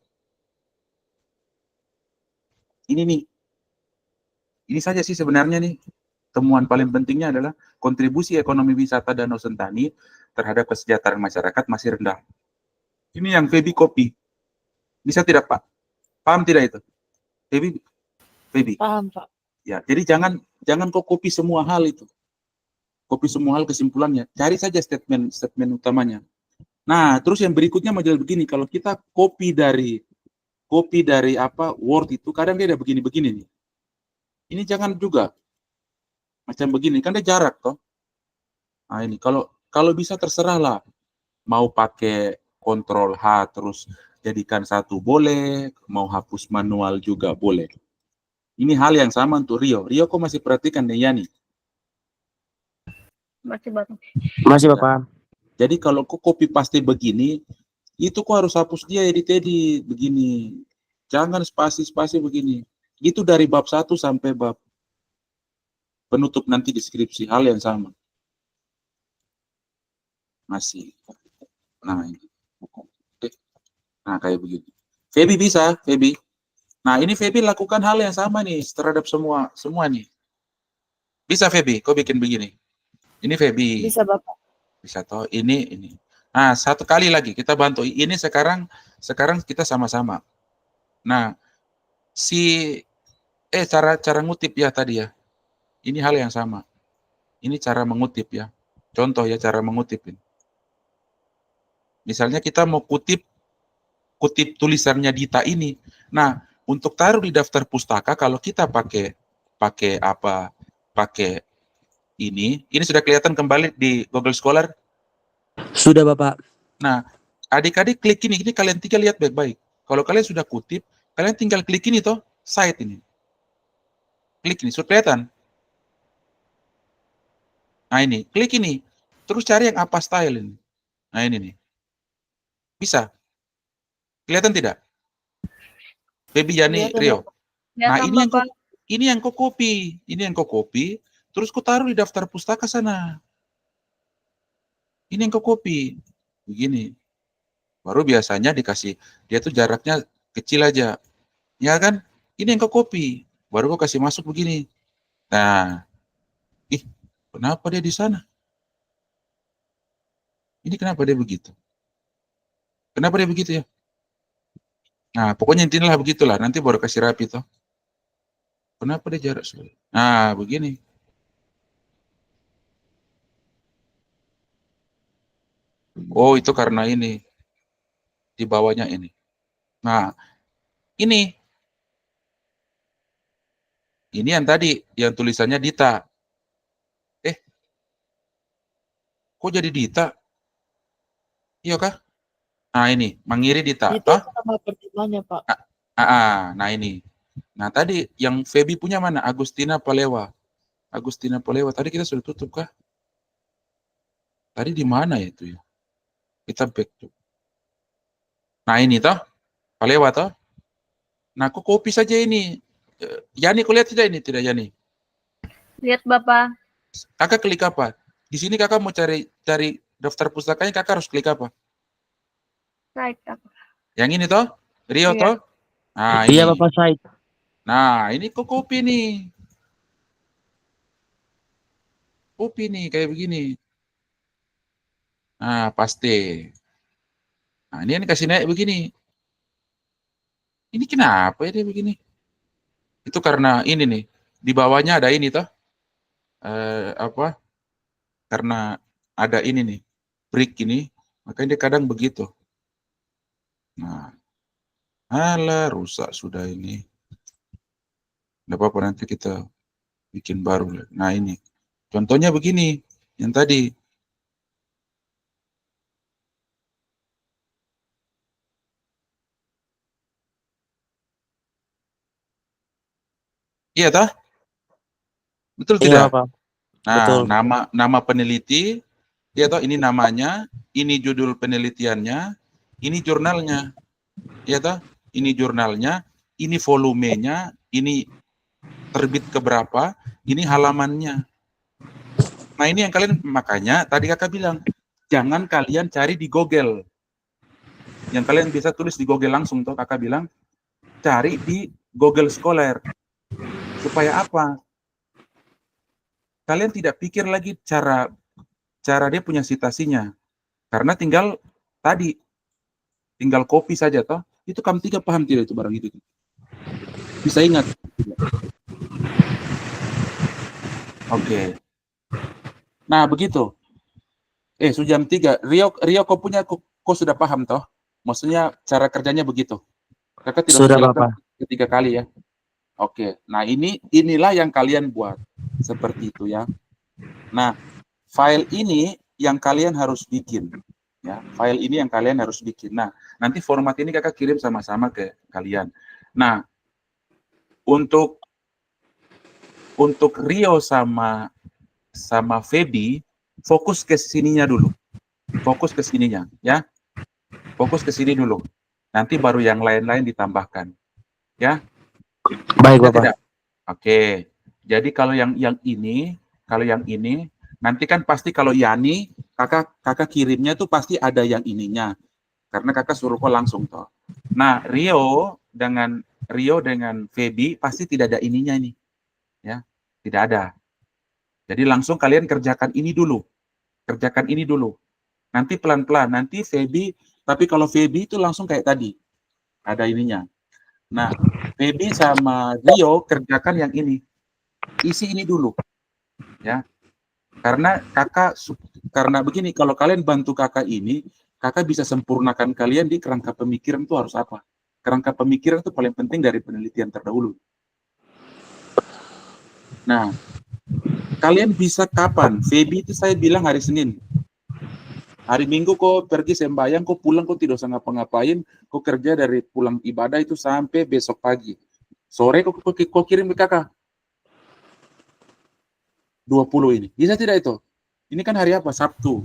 Ini nih. Ini saja sih sebenarnya nih. Temuan paling pentingnya adalah kontribusi ekonomi wisata Danau Sentani terhadap kesejahteraan masyarakat masih rendah. Ini yang Feby copy. Bisa tidak, Pak? Paham tidak itu? Feby? Paham, Pak. Ya, jadi jangan kau copy semua hal itu. Copy semua hal kesimpulannya. Cari saja statement utamanya. Nah, terus yang berikutnya model begini, kalau kita copy dari apa Word itu kadang dia ada begini-begini nih. Ini jangan juga macam begini, kan dia jarak toh. Nah, ini kalau bisa terserah lah. Mau pakai Ctrl H terus jadikan satu boleh, mau hapus manual juga boleh. Ini hal yang sama untuk Rio. Rio kok masih perhatikan nih Yani? Masih Bapak. Jadi kalau kok copy paste begini, itu kok harus hapus dia edit begini. Jangan spasi-spasi begini. Itu dari bab 1 sampai bab penutup nanti deskripsi hal yang sama. Masih. Nah, ini. Nah, kayak begini. Feby bisa, Feby. Nah, ini Feby lakukan hal yang sama nih terhadap semua nih. Bisa Feby, kau bikin begini. Ini Feby. Bisa, Bapak. Bisa toh, ini. Nah, satu kali lagi kita bantu. Ini sekarang kita sama-sama. Nah, cara ngutip ya tadi ya. Ini hal yang sama. Ini cara mengutip ya. Contoh ya cara mengutip ini. Misalnya kita mau kutip tulisannya Dita ini. Nah, untuk taruh di daftar pustaka kalau kita pakai ini sudah kelihatan kembali di Google Scholar. Sudah Bapak. Nah, adik-adik klik ini kalian tinggal lihat baik-baik. Kalau kalian sudah kutip, kalian tinggal klik ini toh, site ini. Klik ini, sudah kelihatan. Nah ini, klik ini. Terus cari yang apa style ini. Nah ini nih. Bisa? Kelihatan tidak? Baby Yani Kelihatan, Rio. Bapak. Nah Kelihatan, ini yang Bapak. ini yang kau copy. Ini yang kau copy. Terus kau taruh di daftar pustaka sana. Ini yang kau copy. Begini. Baru biasanya dikasih, dia tuh jaraknya kecil aja. Ya kan? Ini yang kau copy. Baru kau kasih masuk begini. Nah, ih, kenapa dia di sana? Ini kenapa dia begitu? Kenapa dia begitu ya? Nah, pokoknya intinya lah begitulah. Nanti baru kasih rapi toh. Kenapa dia jarak sekali? Nah, begini. Oh, itu karena ini. Di bawahnya ini. Nah, ini. Ini yang tadi, yang tulisannya Dita. Eh, kok jadi Dita? Iya kah? Nah, ini, Mangiri Dita. Itu Toh? nama pertimbangannya, Pak. Nah ini. Nah, tadi yang Feby punya mana? Agustina Palewa. Agustina Palewa. Tadi kita sudah tutup kah? Tadi di mana ya itu ya? Kita back to. Nah, ini toh. Palewa toh. Nah, kok copy saja ini. Yani, kau lihat tidak ini? Tidak, Yani. Lihat, Bapak. Kakak klik apa? Di sini kakak mau cari daftar pustakanya, kakak harus klik apa? Right, Bapak. Yang ini toh? Rio Iya. toh? Nah, Iya ini. Bapak, side. Nah, ini kok copy nih. Copy nih, kayak begini. Nah, pasti. Nah, ini kasih naik begini. Ini kenapa ya dia begini? Itu karena ini nih. Di bawahnya ada ini toh. Apa? Karena ada ini nih. Break ini. Makanya dia kadang begitu. Nah. Alah, rusak sudah ini. Nggak apa-apa, nanti kita bikin baru. Nah, ini. Contohnya begini. Yang tadi. Iya toh? Betul Iya tidak? Bapak, Nah, betul. nama peneliti, ya toh, ini namanya, ini judul penelitiannya, ini jurnalnya, ya toh, ini jurnalnya, ini volumenya, ini terbit keberapa, ini halamannya. Nah, ini yang kalian, makanya tadi kakak bilang, jangan kalian cari di Google. Yang kalian bisa tulis di Google langsung toh, kakak bilang, cari di Google Scholar. Supaya apa? Kalian tidak pikir lagi cara dia punya citasinya. Karena tinggal copy saja toh. Itu kamu tiga paham tidak itu barang itu? Bisa ingat? Oke. Nah, begitu. Sudah jam 3. Rio kau punya kau sudah paham toh? Maksudnya cara kerjanya begitu. Kakak tidak Sudah jelaskan Bapak. ketiga kali ya. Oke. Nah, inilah yang kalian buat. Seperti itu ya. Nah, file ini yang kalian harus bikin. Ya, file ini yang kalian harus bikin. Nah, nanti format ini kakak kirim sama-sama ke kalian. Nah, untuk Rio sama Feby, fokus ke sininya dulu. Fokus ke sininya, ya. Fokus ke sini dulu. Nanti baru yang lain-lain ditambahkan. Ya. Baik Bisa Bapak. tidak? Oke. Jadi kalau yang ini, nanti kan pasti kalau Yani, kakak kirimnya tuh pasti ada yang ininya. Karena kakak suruh kok langsung toh. Nah, Rio dengan Feby pasti tidak ada ininya ini. Ya, tidak ada. Jadi langsung kalian kerjakan ini dulu. Kerjakan ini dulu. Nanti pelan-pelan, nanti Feby, tapi kalau Feby itu langsung kayak tadi. Ada ininya. Nah, Feby sama Rio kerjakan yang ini. Isi ini dulu. Ya. Karena begini, kalau kalian bantu kakak ini, kakak bisa sempurnakan kalian di kerangka pemikiran itu harus apa. Kerangka pemikiran itu paling penting dari penelitian terdahulu. Nah, kalian bisa kapan? Feby itu saya bilang hari Senin. Hari Minggu kok pergi sembahyang, kok pulang kok tidak usah ngapa-ngapain, kok kerja dari pulang ibadah itu sampai besok pagi. Sore kok kirim ke kakak. 20 ini. Bisa tidak itu? Ini kan hari apa? Sabtu.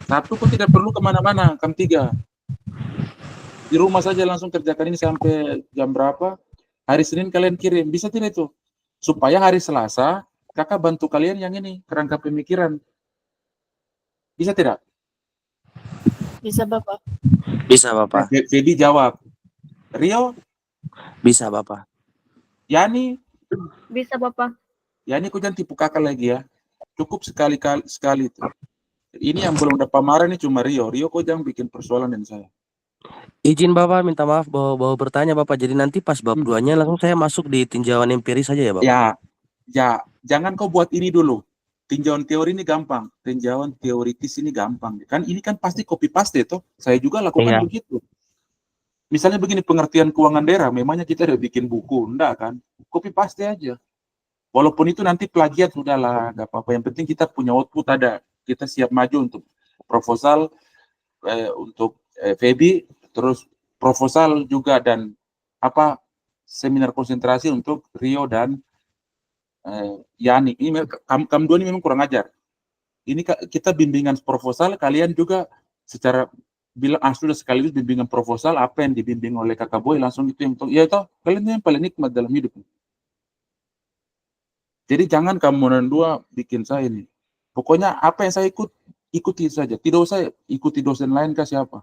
Sabtu pun tidak perlu kemana-mana, jam 3. Di rumah saja langsung kerjakan ini sampai jam berapa. Hari Senin kalian kirim. Bisa tidak itu? Supaya hari Selasa, kakak bantu kalian yang ini, kerangka pemikiran. Bisa tidak? Bisa Bapak. Bisa Bapak. Feby jawab. Rio, Bisa Bapak. Yani, Bisa Bapak. Yani kau jangan tipu kakak lagi ya. Cukup sekali itu. Ini yang belum dapat marah nih cuma Rio. Rio kau jangan bikin persoalan dengan saya. Izin Bapak, minta maaf bawa bertanya Bapak. Jadi nanti pas bab 2-nya langsung saya masuk di tinjauan empiris saja ya Bapak? Ya, jangan kau buat ini dulu. Tinjauan teori ini gampang. Tinjauan teoritis ini gampang. Kan ini kan pasti copy paste toh. Saya juga lakukan begitu. Misalnya begini, pengertian keuangan daerah, memangnya kita udah bikin buku, enggak kan? Copy paste aja. Walaupun itu nanti plagiat, sudahlah, enggak apa-apa. Yang penting kita punya output ada. Kita siap maju untuk proposal, untuk Feby, terus proposal juga dan seminar konsentrasi untuk Rio dan Yani. Ini kamu dua ini memang kurang ajar. Ini kita bimbingan proposal, kalian juga secara bilang sudah sekaligus bimbingan proposal, apa yang dibimbing oleh kakak Boy langsung itu yang ya itu kalian yang paling nikmat dalam hidup. Jadi jangan kamu dua bikin saya ini. Pokoknya apa yang saya ikuti saja. Tidak usah ikuti dosen lain kah siapa.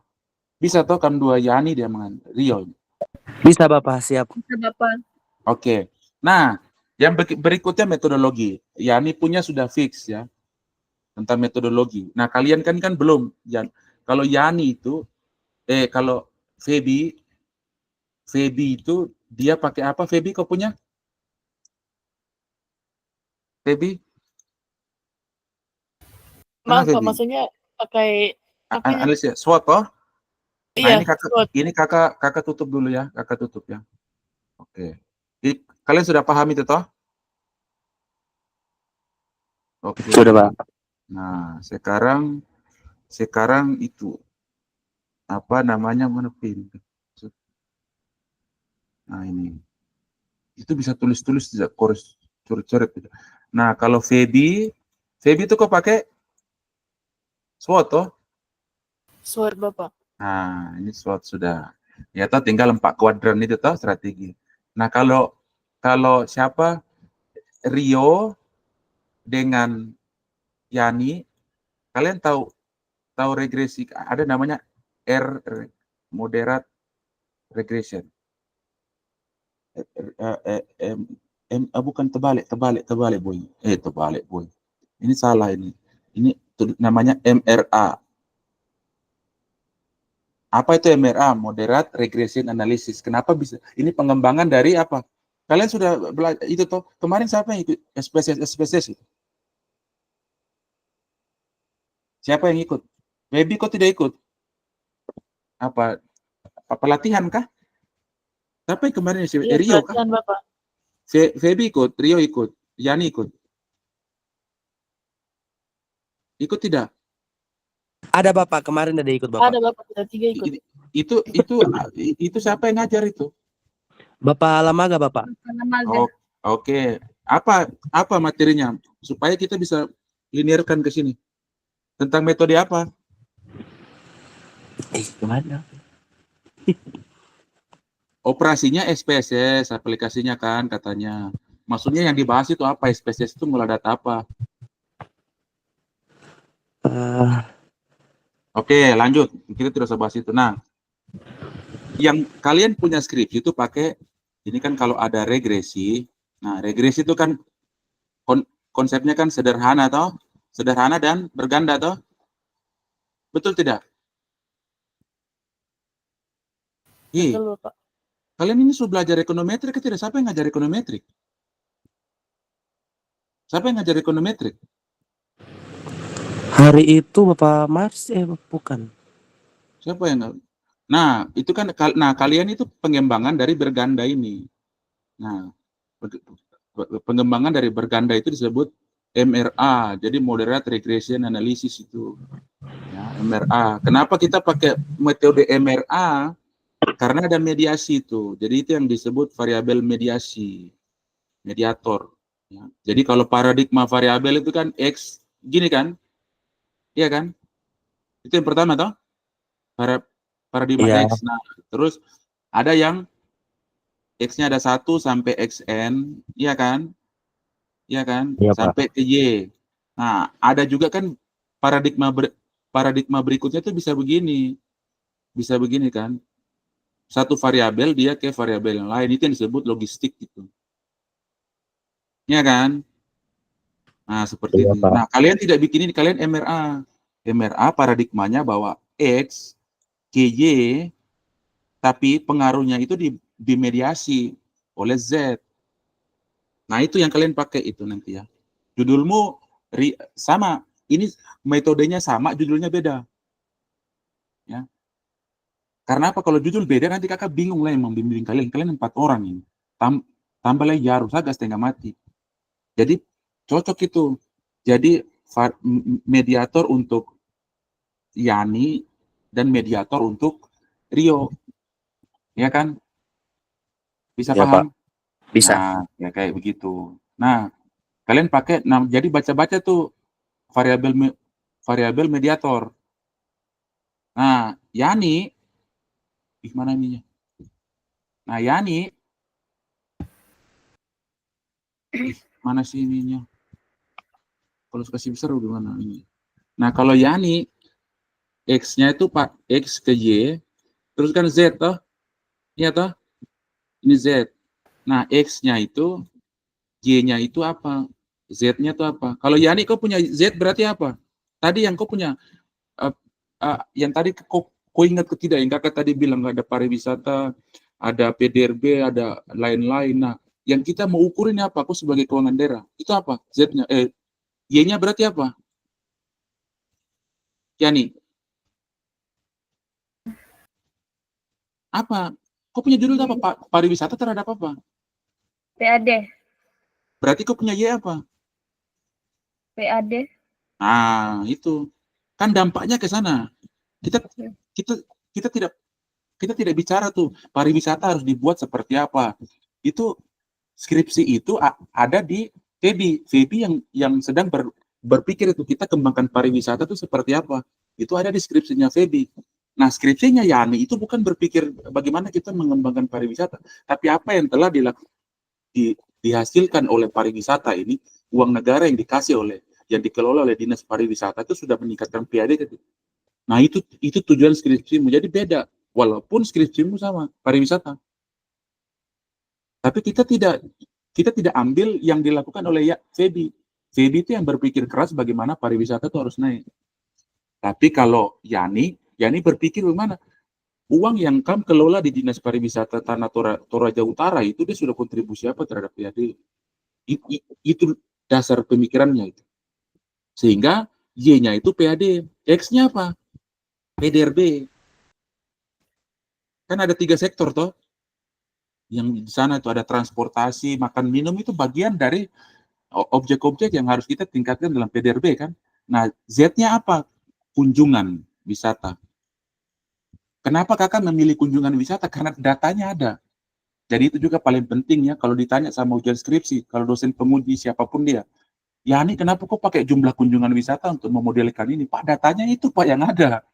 Bisa toh kamu dua Yani dia dengan Rio. Bisa Bapak, siap. Bisa Bapak. Oke. Nah, yang berikutnya metodologi. Yani punya sudah fix ya. Tentang metodologi. Nah, kalian kan belum. Kalau Yani itu, kalau Feby itu dia pakai apa? Feby kau punya? Feby? Maaf Pak, maksudnya pakai analisis SWOT toh? Nah, iya, ini kakak tutup dulu ya. Kakak tutup ya. Oke. Kalian sudah paham itu toh? Oke. Sudah Pak. Nah, sekarang itu apa namanya mana pin? Nah, ini. Itu bisa tulis-tulis tidak coret-coret. Nah, kalau Feby itu kok pakai SWOT toh? SWOT Bapak. Nah, ini SWOT sudah. Ya toh tinggal 4 kuadran itu toh strategi. Nah, kalau siapa Rio dengan Yani, kalian tahu regresi, ada namanya moderate regression. Bukan terbalik boy. Terbalik boy. Ini salah ini. Ini namanya MRA. Apa itu MRA? Moderate Regression Analysis. Kenapa bisa? Ini pengembangan dari apa? Kalian sudah belajar itu toh. Kemarin siapa yang ikut SPSS itu? Siapa yang ikut? Baby kok tidak ikut? Apa pelatihan kah? Siapa yang kemarin Rio kah? Bapak. Feby ikut, Rio ikut, Yani ikut. Ikut tidak? Ada Bapak, kemarin ada ikut Bapak. Ada Bapak, kita 3 ikut. Itu siapa yang ngajar itu? Bapak Lamaga Bapak. Oke. Apa materinya supaya kita bisa linearkan ke sini? Tentang metode apa? Gimana? Operasinya SPSS, aplikasinya kan katanya. Maksudnya yang dibahas itu apa? SPSS itu ngolah data apa? Oke, lanjut. Kita tidak usah bahas itu. Nah, yang kalian punya skripsi itu pakai, ini kan kalau ada regresi, nah regresi itu kan konsepnya kan sederhana toh? Sederhana dan berganda toh? Betul tidak? Betul Bapak. Kalian ini sudah belajar ekonometrik atau tidak? Siapa yang ngajar ekonometrik? Siapa yang ngajar ekonometrik? Hari itu Bapak Mars, bukan. Siapa yang? Nah, itu kan, kalian itu pengembangan dari berganda ini. Nah, pengembangan dari berganda itu disebut MRA, jadi Moderate Regression Analysis itu. Ya, MRA. Kenapa kita pakai metode MRA? Karena ada mediasi itu. Jadi itu yang disebut variabel mediasi, mediator. Ya. Jadi kalau paradigma variabel itu kan X gini kan? Iya kan? Itu yang pertama toh, paradigma Iya. X. Nah, terus ada yang X-nya ada 1 sampai XN, iya kan? Iya kan? Iya, Pak. Sampai ke Y. Nah, ada juga kan paradigma berikutnya itu bisa begini kan? Satu variabel dia ke variabel yang lain, itu yang disebut logistik gitu. Iya kan? Nah, seperti Iya, itu. Pak. Nah, kalian tidak bikin ini, kalian MRA. MRA paradigmanya bahwa X ke Y, tapi pengaruhnya itu dimediasi oleh Z. Nah, itu yang kalian pakai itu nanti ya. Judulmu sama, ini metodenya sama, judulnya beda. Ya. Karena apa? Kalau judul beda nanti kakak bingung lah yang membimbing kalian. Kalian 4 orang ini. Tambah lagi harus agak setengah mati. Jadi cocok itu. Jadi mediator untuk Yani dan mediator untuk Rio. Ya kan? Bisa Iya, Pak. paham? Bisa. Nah, ya kayak begitu. Nah, kalian pakai, nah, jadi baca-baca tuh variabel mediator. Nah, Yani, gimana ininya? Nah, Yani, mana sih ininya? Kalau kasih besar gimana ini? Nah, kalau Yani, X-nya itu Pak X ke Y, terus kan Z toh? Iya toh? Ini Z. Nah, X-nya itu, Y-nya itu apa? Z-nya itu apa? Kalau Yani kau punya Z berarti apa? Tadi yang kau punya, yang tadi kau ingat ke tidak? Yang kakak tadi bilang ada pariwisata, ada PDRB, ada lain-lain. Nah, yang kita mau ukur ini apa? Aku sebagai keuangan daerah. Itu apa? Z-nya, Y-nya berarti apa? Yani, apa? Kau punya judul apa? Pariwisata terhadap apa? PAD, Berarti kau punya Y apa? PAD. Nah, itu. Kan dampaknya ke sana. Kita kita kita tidak kita tidak bicara tuh pariwisata harus dibuat seperti apa. Itu skripsi itu ada di Febi. Febi yang sedang berpikir itu kita kembangkan pariwisata itu seperti apa. Itu ada di skripsinya Febi. Nah, skripsinya Yani itu bukan berpikir bagaimana kita mengembangkan pariwisata, tapi apa yang telah dihasilkan oleh pariwisata ini, uang negara yang dikasih yang dikelola oleh dinas pariwisata itu sudah meningkatkan PAD. Nah, itu tujuan skripsimu. Jadi beda, walaupun skripsimu sama pariwisata, tapi kita tidak ambil yang dilakukan oleh Febi. Febi itu yang berpikir keras bagaimana pariwisata itu harus naik. Tapi kalau Yani berpikir bagaimana uang yang kamu kelola di dinas pariwisata Tanah Toraja Utara itu dia sudah kontribusi apa terhadap PAD. Itu dasar pemikirannya itu. Sehingga Y-nya itu PAD, X-nya apa? PDRB. Kan ada 3 sektor toh. Yang di sana itu ada transportasi, makan minum itu bagian dari objek-objek yang harus kita tingkatkan dalam PDRB kan. Nah, Z-nya apa? Kunjungan wisata. Kenapa kakak memilih kunjungan wisata? Karena datanya ada. Jadi itu juga paling penting ya kalau ditanya sama ujian skripsi, kalau dosen penguji siapapun dia. Ya ini kenapa kok pakai jumlah kunjungan wisata untuk memodelkan ini? Pak, datanya itu Pak yang ada.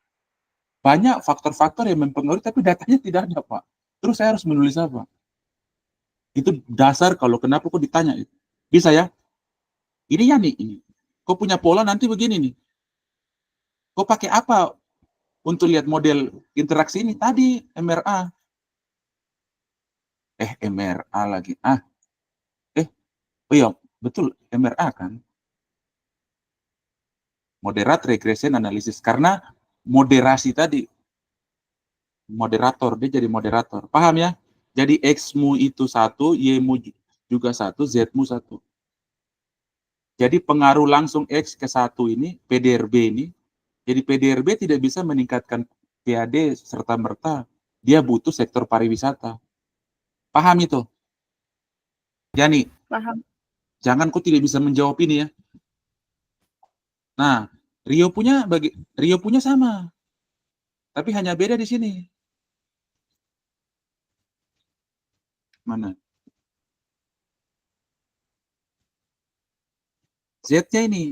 Banyak faktor-faktor yang mempengaruhi tapi datanya tidak ada Pak. Terus saya harus menulis apa? Itu dasar kalau kenapa kok ditanya itu. Bisa ya? Ini ya nih, ini. Kau punya pola nanti begini nih. Kau pakai apa untuk lihat model interaksi ini? Tadi MRA. MRA lagi. Oh iya, betul MRA kan. Moderate regression analysis. Karena moderasi tadi. Moderator, dia jadi moderator. Paham ya? Jadi X-mu itu 1, Y-mu juga 1, Z-mu 1. Jadi pengaruh langsung X ke 1 ini, PDRB ini, jadi PDRB tidak bisa meningkatkan PAD serta-merta. Dia butuh sektor pariwisata. Paham itu? Yani, Paham. jangan kau tidak bisa menjawab ini ya. Nah, Rio punya sama. Tapi hanya beda di sini. Mana? Z-nya ini.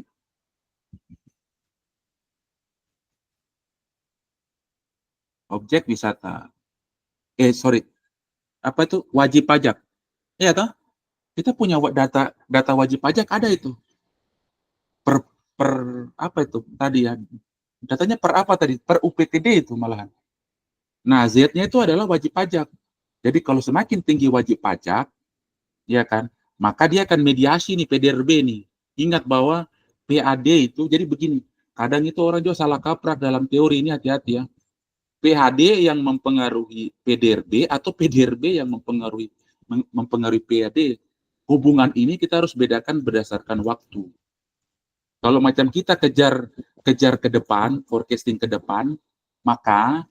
objek wisata. Sorry, apa itu wajib pajak? Iya toh? Kita punya data wajib pajak ada itu. Per apa itu tadi ya? Datanya per apa tadi? Per UPTD itu malahan. Nah, Z-nya itu adalah wajib pajak. Jadi kalau semakin tinggi wajib pajak, ya kan, maka dia akan mediasi nih PDRB nih. Ingat bahwa PAD itu, jadi begini, kadang itu orang juga salah kaprah dalam teori ini, hati-hati ya. PHD yang mempengaruhi PDRB atau PDRB yang mempengaruhi PAD. Hubungan ini kita harus bedakan berdasarkan waktu. Kalau macam kita kejar ke depan, forecasting ke depan, maka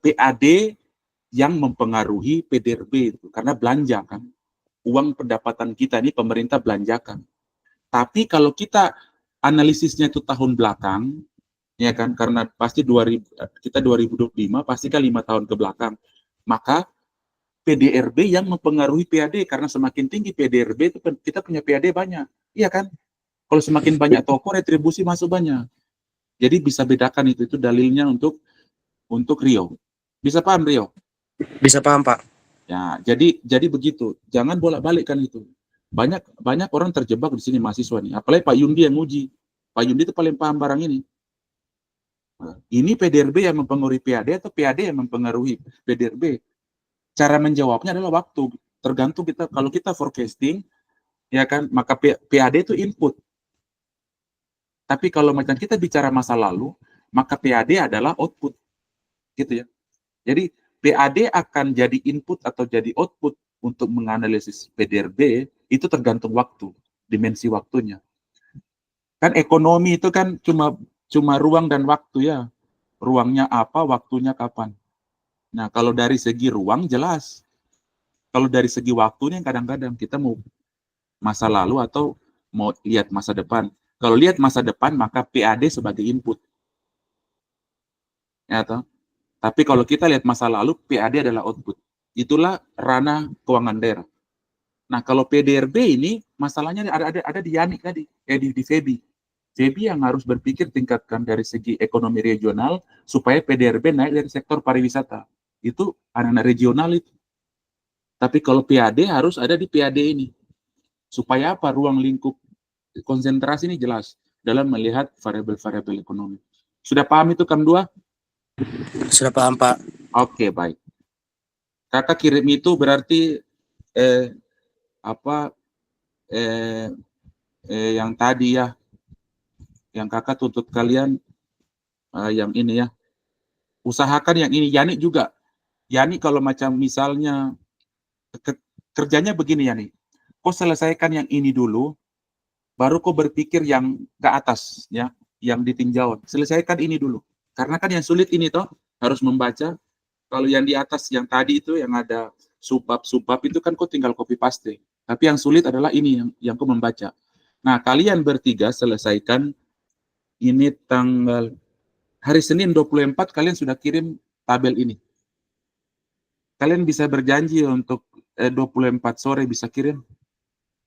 PAD yang mempengaruhi PDRB itu karena belanja kan. Uang pendapatan kita ini pemerintah belanjakan. Tapi kalau kita analisisnya itu tahun belakang, ya kan, karena pasti 2025 pasti kan 5 tahun ke belakang, maka PDRB yang mempengaruhi PAD karena semakin tinggi PDRB itu kita punya PAD banyak, iya kan? Kalau semakin banyak toko retribusi masuk banyak. Jadi bisa bedakan itu dalilnya untuk Rio. Bisa paham Rio? Bisa paham, Pak. Ya, jadi begitu. Jangan bolak-balik kan itu. Banyak orang terjebak di sini mahasiswa nih. Apalagi Pak Yundi yang uji. Pak Yundi itu paling paham barang ini. Nah, ini PDRB yang mempengaruhi PAD atau PAD yang mempengaruhi PDRB? Cara menjawabnya adalah waktu. Tergantung kita, kalau kita forecasting, ya kan, maka PAD itu input. Tapi kalau macam kita bicara masa lalu, maka PAD adalah output. Gitu ya. Jadi PAD akan jadi input atau jadi output untuk menganalisis PDRB itu tergantung waktu, dimensi waktunya. Kan ekonomi itu kan cuma ruang dan waktu ya. Ruangnya apa, waktunya kapan. Nah, kalau dari segi ruang jelas. Kalau dari segi waktunya kadang-kadang kita mau masa lalu atau mau lihat masa depan. Kalau lihat masa depan maka PAD sebagai input. Ya toh? Tapi kalau kita lihat masa lalu, PAD adalah output. Itulah ranah keuangan daerah. Nah, kalau PDRB ini, masalahnya ada di Yani tadi, di FEBI. FEBI yang harus berpikir tingkatkan dari segi ekonomi regional, supaya PDRB naik dari sektor pariwisata. Itu anak-anak regional itu. Tapi kalau PAD harus ada di PAD ini. Supaya apa? Ruang lingkup konsentrasi ini jelas dalam melihat variabel-variabel ekonomi. Sudah paham itu KAM 2? Sudah paham, Pak. Oke, baik. Kakak kirim itu berarti yang tadi ya, yang kakak tuntut kalian yang ini ya. Usahakan yang ini. Yani juga. Yani kalau macam misalnya kerjanya begini Yani. Kau selesaikan yang ini dulu, baru kau berpikir yang ke atas ya, yang ditinjau. Selesaikan ini dulu. Karena kan yang sulit ini toh harus membaca. Kalau yang di atas yang tadi itu yang ada subbab itu kan kau tinggal copy paste. Tapi yang sulit adalah ini yang kau membaca. Nah, kalian bertiga selesaikan ini tanggal hari Senin 24 kalian sudah kirim tabel ini. Kalian bisa berjanji untuk 24 sore bisa kirim.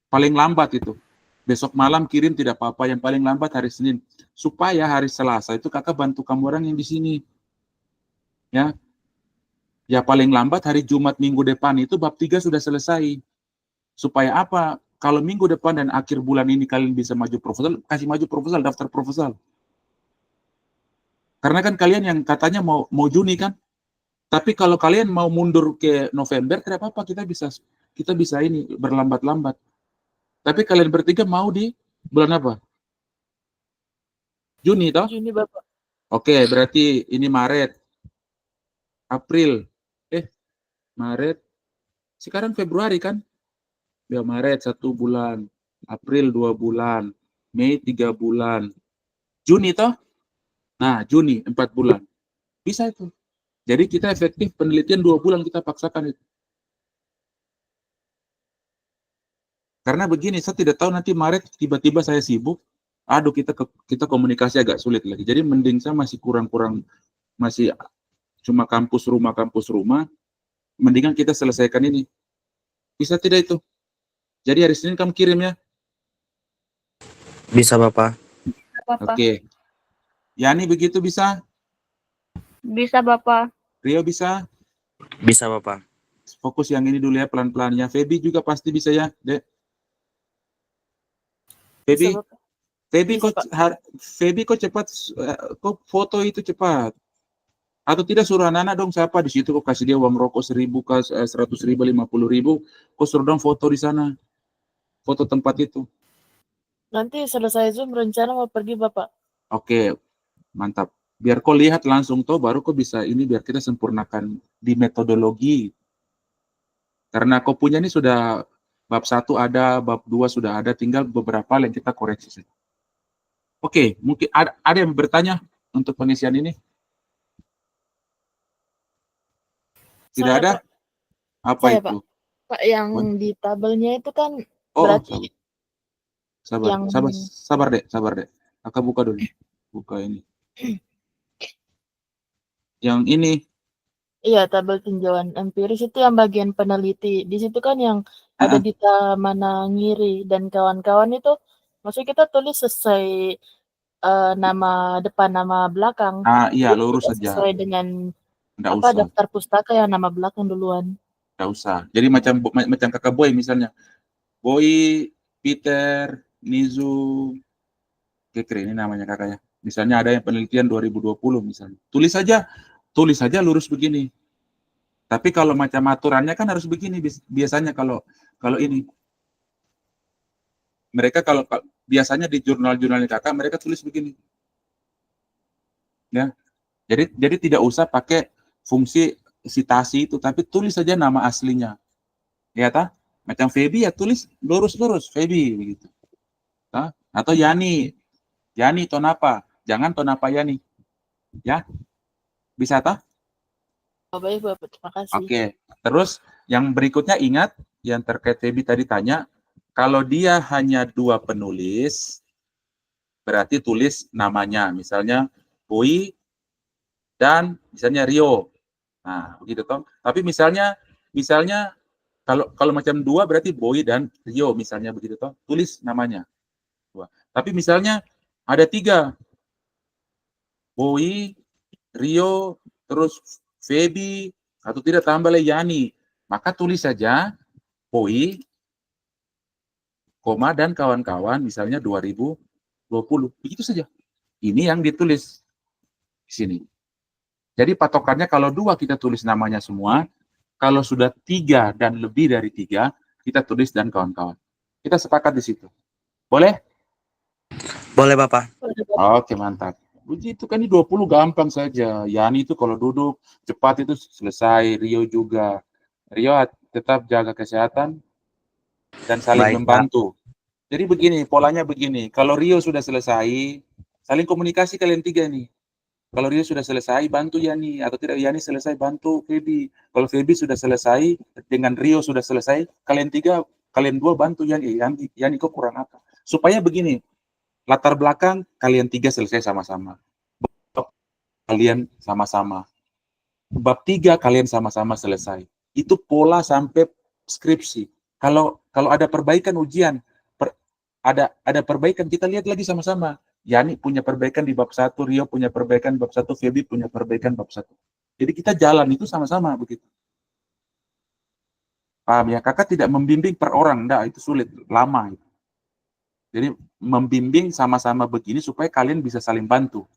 Paling lambat itu. Besok malam kirim tidak apa-apa, yang paling lambat hari Senin. Supaya hari Selasa itu kakak bantu kamu orang yang di sini. Ya. Ya paling lambat hari Jumat minggu depan itu bab 3 sudah selesai. Supaya apa? Kalau minggu depan dan akhir bulan ini kalian bisa maju proposal, kasih maju proposal, daftar proposal. Karena kan kalian yang katanya mau Juni kan? Tapi kalau kalian mau mundur ke November, tidak apa-apa, kita bisa ini berlambat-lambat. Tapi kalian bertiga mau di bulan apa? Juni toh? Juni, Bapak. Oke, berarti ini Maret, April, Maret, sekarang Februari kan? Ya Maret 1 bulan, April 2 bulan, Mei 3 bulan, Juni toh? Nah, Juni 4 bulan. Bisa itu. Jadi kita efektif penelitian 2 bulan kita paksakan itu. Karena begini, saya tidak tahu nanti Maret tiba-tiba saya sibuk, aduh kita komunikasi agak sulit lagi. Jadi mending saya masih kurang-kurang, masih cuma kampus rumah, mendingan kita selesaikan ini. Bisa tidak itu? Jadi hari Senin kamu kirim ya? Bisa, Bapak. Apa-apa. Oke. Yani begitu bisa? Bisa Bapak. Rio bisa? Bisa Bapak. Fokus yang ini dulu ya, pelan-pelan ya. Feby juga pasti bisa ya, Dek. Bisa, Feby, Bapak. Feby Bisa, kok Pak. Feby kok cepat, kok foto itu cepat. Atau tidak suruh anak-anak dong siapa di situ, kok kasih dia uang rokok 1.000 ke 100.000, 50.000, kok suruh dong foto di sana, foto tempat itu. Nanti selesai Zoom rencana mau pergi, Bapak. Oke, mantap. Biar kau lihat langsung tuh, baru kau bisa ini, biar kita sempurnakan di metodologi. Karena kau punya ini sudah bab 1 ada, bab 2 sudah ada, tinggal beberapa yang kita koreksi saja. Oke, mungkin ada yang bertanya untuk pengisian ini? Tidak Saya, ada? Pak. Apa Saya, Pak. itu? Pak, yang di tabelnya itu kan Oh, berarti sabar, yang sabar dek. Kakak buka dulu. Buka ini. Yang ini. iya, tabel tinjauan empiris itu yang bagian peneliti. Di situ kan yang ada Ah, di mana ngiri dan kawan-kawan itu, maksudnya kita tulis sesuai nama depan, nama belakang. iya, Jadi lurus tidak saja. sesuai dengan Nggak usah. daftar pustaka yang nama belakang duluan. Nggak usah. Jadi macam kakak Boy misalnya. Boy, Peter, Nizu, Kekre, ini namanya kakaknya. Misalnya ada yang penelitian 2020 misalnya. Tulis saja lurus begini. Tapi kalau macam aturannya kan harus begini biasanya kalau ini. Mereka kalau biasanya di jurnal-jurnalnya kakak mereka tulis begini. Ya. Jadi tidak usah pakai fungsi sitasi itu, tapi tulis saja nama aslinya. Ya ta? Macam Feby ya tulis lurus-lurus Feby begitu. Ta? Atau Yani Tonapa. Jangan Tonapa Yani. Ya. Bisa ta? Oh, baik, Bapak. Terima kasih. Oke. Terus yang berikutnya ingat yang terkait Feby tadi tanya, kalau dia hanya 2 penulis, berarti tulis namanya. Misalnya Boy dan misalnya Rio. Nah, begitu toh. Tapi misalnya kalau macam 2 berarti Boy dan Rio misalnya begitu toh. Tulis namanya. 2. Tapi misalnya ada 3. Boy, Rio, terus Feby, atau tidak tambah lagi Yani. Maka tulis saja Boy, koma dan kawan-kawan misalnya 2020. Begitu saja. Ini yang ditulis di sini. Jadi patokannya kalau 2 kita tulis namanya semua, kalau sudah 3 dan lebih dari 3, kita tulis dan kawan-kawan. Kita sepakat di situ. Boleh? Boleh Bapak. Oke, mantap. Begitu kan ini 20 gampang saja. Yani itu kalau duduk cepat itu selesai. Rio juga. Rio tetap jaga kesehatan dan saling Baik, Pak. membantu. Jadi begini, polanya begini. Kalau Rio sudah selesai, saling komunikasi kalian 3 nih. Kalau Rio sudah selesai, bantu Yani. Atau tidak, Yani selesai, bantu Feby. Kalau Feby sudah selesai, dengan Rio sudah selesai, kalian 3, kalian 2 bantu Yani. Yani kok kurang apa? Supaya begini, latar belakang kalian 3 selesai sama-sama. Kalian sama-sama. Bab 3 kalian sama-sama selesai. Itu pola sampai skripsi. Kalau ada perbaikan ujian, ada perbaikan, kita lihat lagi sama-sama. Yani punya perbaikan di bab 1, Rio punya perbaikan bab 1, Feby punya perbaikan bab 1. Jadi kita jalan itu sama-sama begitu. Paham ya? Kakak tidak membimbing per orang, enggak, itu sulit, lama. Jadi membimbing sama-sama begini supaya kalian bisa saling bantu.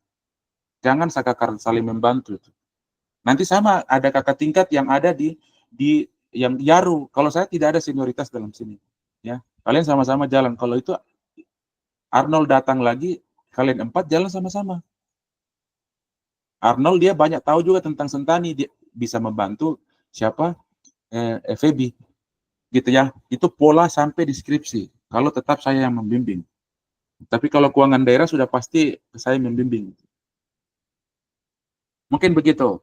Jangan kakak saling membantu itu. Nanti sama ada kakak tingkat yang ada di yang Yaru. Kalau saya tidak ada senioritas dalam sini, ya. Kalian sama-sama jalan. Kalau itu Arnold datang lagi, kalian 4 jalan sama-sama. Arnold dia banyak tahu juga tentang Sentani, dia bisa membantu siapa? Feby. Gitu ya. Itu pola sampai deskripsi. Kalau tetap saya yang membimbing. Tapi kalau keuangan daerah sudah pasti saya membimbing. Mungkin begitu.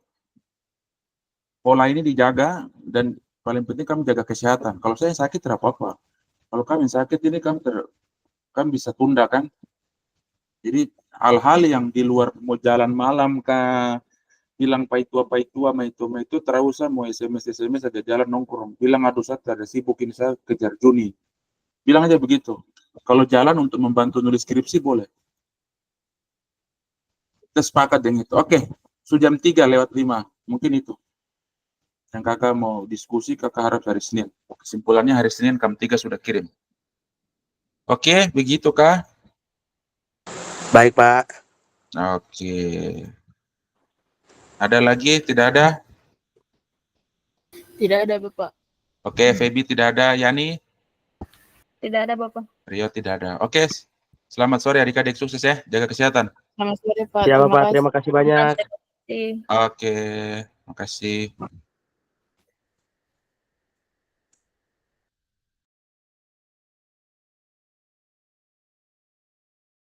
Pola ini dijaga dan paling penting kamu jaga kesehatan. Kalau saya sakit tidak apa-apa. Kalau kami sakit ini kan bisa tunda kan. Jadi hal-hal yang di luar mau jalan malam kah, bilang paitua ma itu terus usah mau SMS ada jalan nongkrong. Bilang aduh saya ada sibuk ini saya kejar Juni. Bilang aja begitu. Kalau jalan untuk membantu nulis skripsi boleh. Kita sepakat dengan itu. Oke, jam 3:05. Mungkin itu. Yang kakak mau diskusi, kakak harap hari Senin. Kesimpulannya hari Senin Kam 3 sudah kirim. Oke, begitu kah? Baik, Pak. Oke. Ada lagi? Tidak ada? Tidak ada, Bapak. Oke, Feby tidak ada. Yani? Tidak ada, Bapak. Rio tidak ada. Oke, selamat sore adik-adik, sukses ya. Jaga kesehatan. Selamat sore, Pak. Ya, Bapak. Terima kasih banyak. Terima kasih. Oke, makasih.